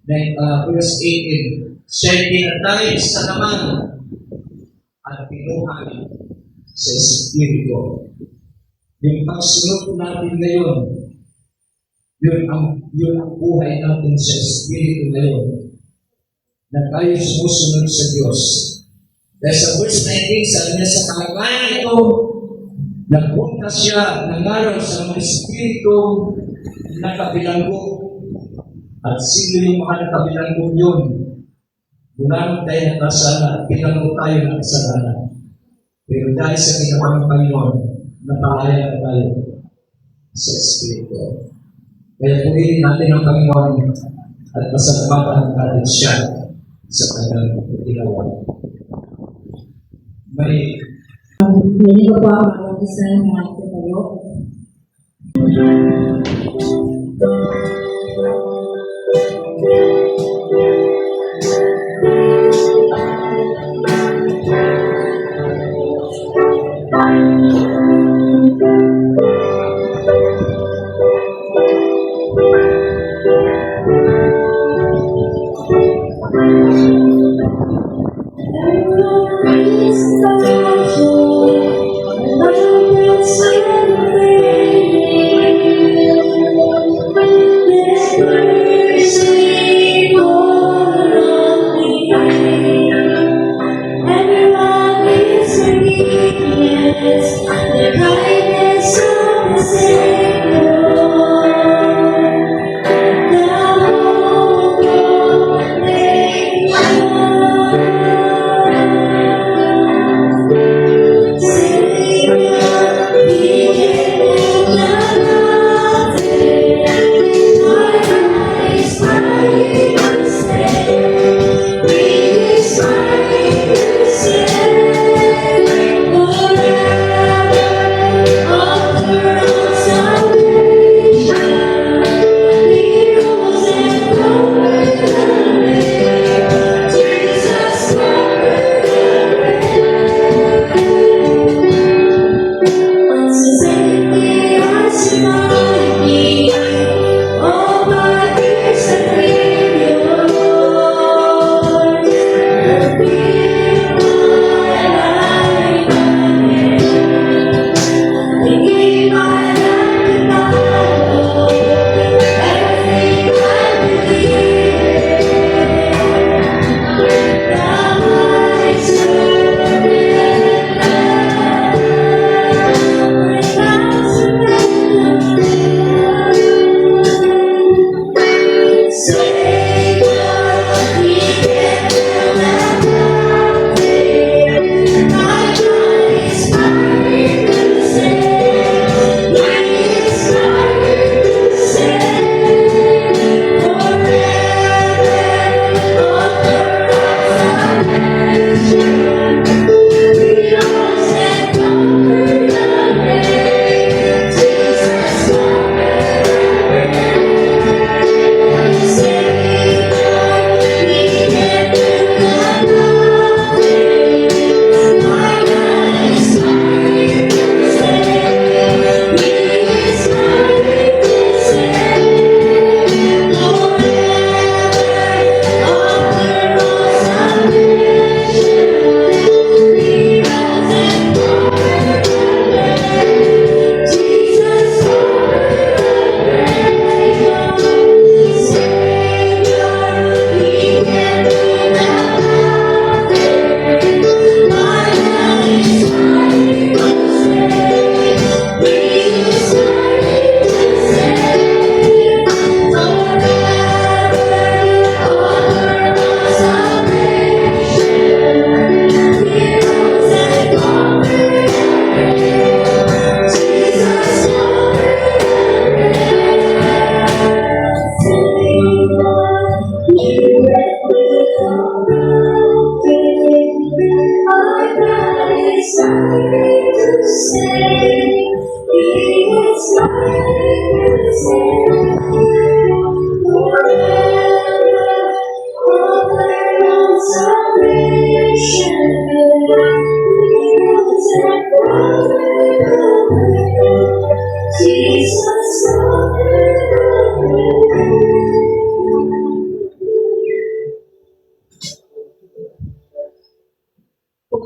Speaker 4: 18, siya'y pinatay sa laman at pinuhay sa Espiritu. Yung pagsunod natin ngayon, yun ang buhay natin sa Espiritu ngayon, na tayo sumusunod sa Diyos. Dahil sa verse 19, sabi niya sa kalagayan ito, nagpunta siya ng araw sa mga Espiritu na kabilanggo. At sino yung mga nakabilanggo yun? Bulan tayo ng kasalanan, pinanggo tayo ng kasalanan. Pero dahil sa ginawa ng Panginoon, napalaya na tayo sa Espiritu. Kaya purihin natin ang Panginoon at pasalamatan natin siya sa kanyang ginawa. May
Speaker 5: Hindi ko po ako mag-isa ng mga ito tayo.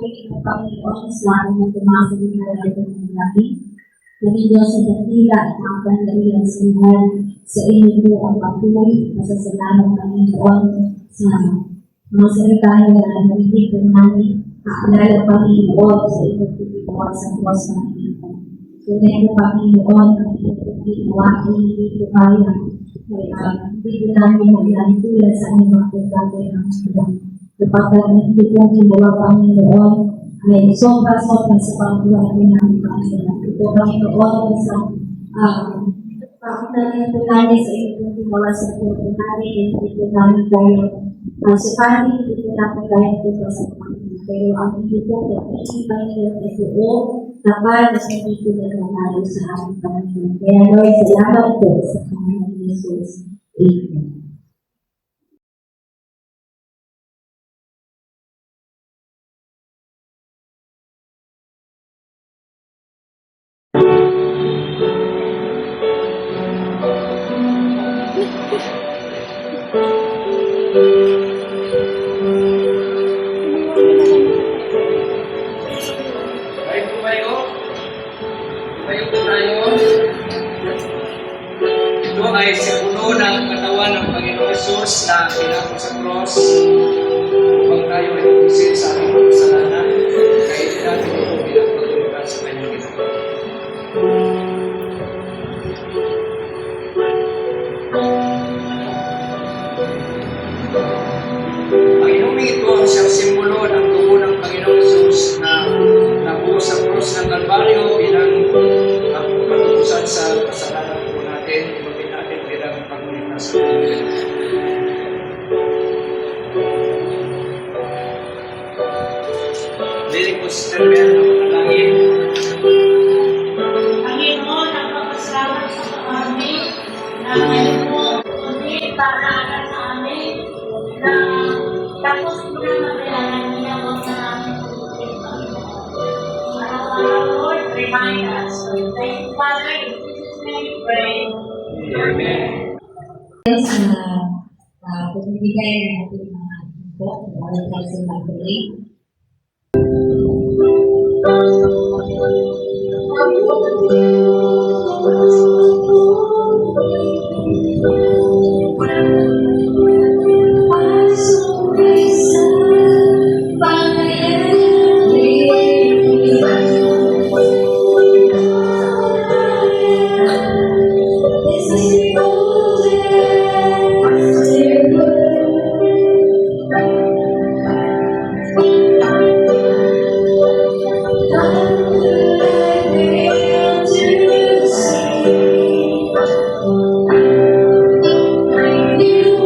Speaker 5: purihin ng Panginoon sa aming tumasa ng nalalaman ng namin. Panginoon sa dakila at ang pandahilan sa lahat, sa inyo po ang patuloy, masasalamat Panginoon sa mga salitahin na narinig ng namin, kaalala Panginoon sa inyong pagkikawa sa Diyos ng Panginoon. Tunay na Panginoon, ang inyong pagkikawa ay hindi ko kaya, hindi ko namin mag-iantulad sa aming mga pagkakay ng Diyos. Kapag hindi kong ginawa Panginoon, ay sobra-sobra sa pagbuhay namin Panginoon. Ito Panginoon, sa pagkakay po namin sa inyong ginawa sa pagkakay, hindi ko namin kaya. Sukarin, hindi ko namin kaya ito sa Panginoon. Pero ang hindi ko kaya Panginoon ay ito, kapag mas hindi ko nagmamayo sa aming Panginoon. Kaya Lord, salamat po sa Panginoon Jesus. Amen.
Speaker 4: Baik po kayo. Baik po tayo. Ito ay simbolo ng katawan ng Panginoon Jesus na pinako sa cross upang tayo ay tumisin sa aming mga kasalanan. Kaya hindi natin ito pinagpatuloy sa kanyang ginawa. Ang inuming ito ang siyang simbolo ng dugo ng Panginoon Jesus na nabuhos sa cross ng Kalbaryo bilang patutusan sa kasalanan po natin. Ibigay natin bilang pagligtas sa Panginoon. Dili po si Terbian ng panalangin.
Speaker 3: Panginoon, nagpapasalamat sa amin na ngayon po kundi para sa amin na tapos po na magayanan niya mo sa amin. Lord, remind us. Thank you, Father. In Jesus' name we pray.
Speaker 4: Amen.
Speaker 5: Sa pagbibigay ng ating mga info, wala tayo sa pag-pray.
Speaker 3: Thank you.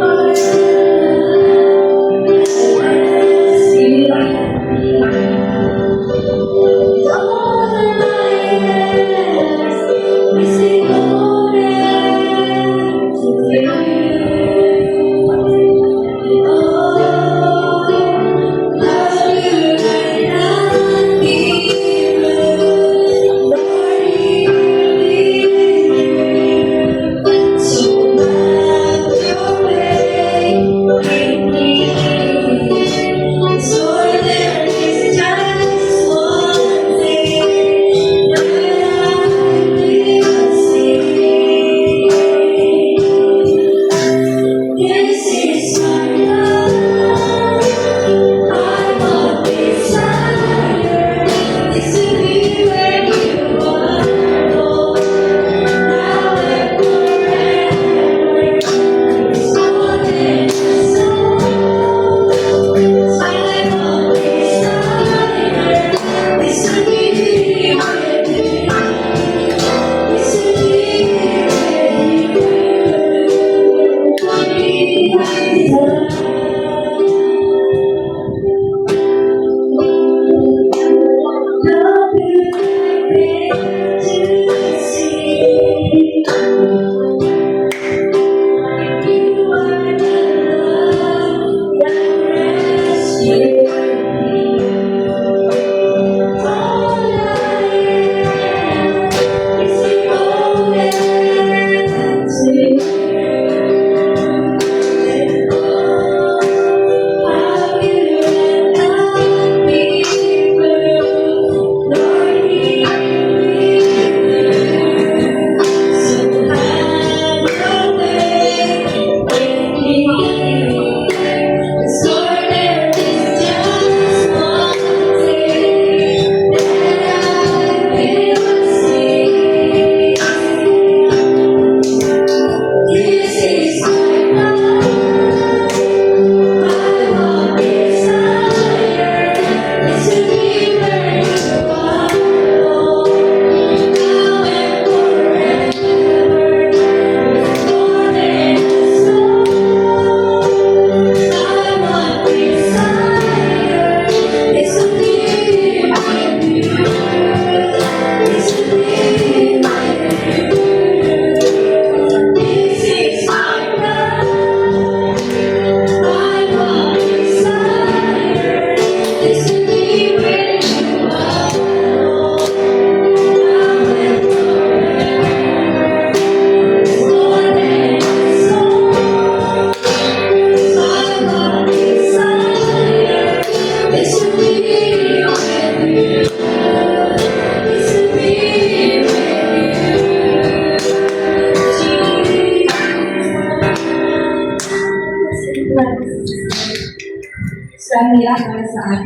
Speaker 5: Islamia para sa atin.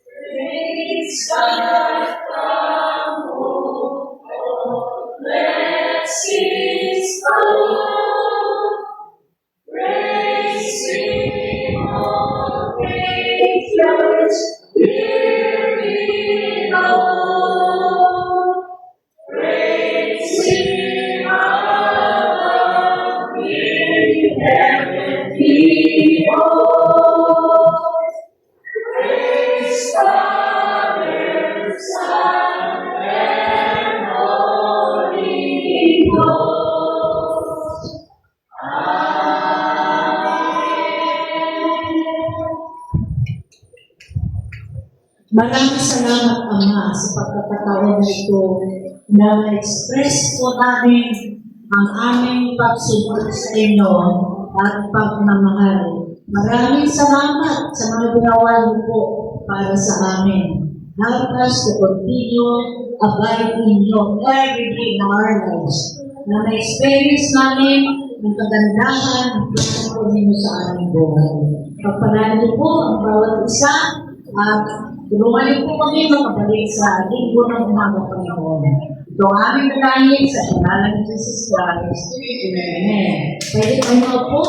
Speaker 3: Praise God from whom all blessings flow. Praise Him, all creatures here below. Praise Him above in heaven behold. Praise Father, Son, and Holy Ghost.
Speaker 6: Maraming salamat, Ama, sa pagkakataon na ito na na-express po namin ang aming pagsunod sa inyo at pagmamahal. Maraming salamat sa mga ginawa niyo po para sa amin. Help us to continue abide in you every day in our lives. Na na-experience namin ang kagandahan ng pagkakunin ninyo sa aming buhay. Pagpalaan niyo po ang bawat isa at tulungan niyo po kami makabalik sa linggo ng umaga, Panginoon. Ito ang aming nagahit sa pangalan ni Jesus Christ. Amen. Pwede kayo po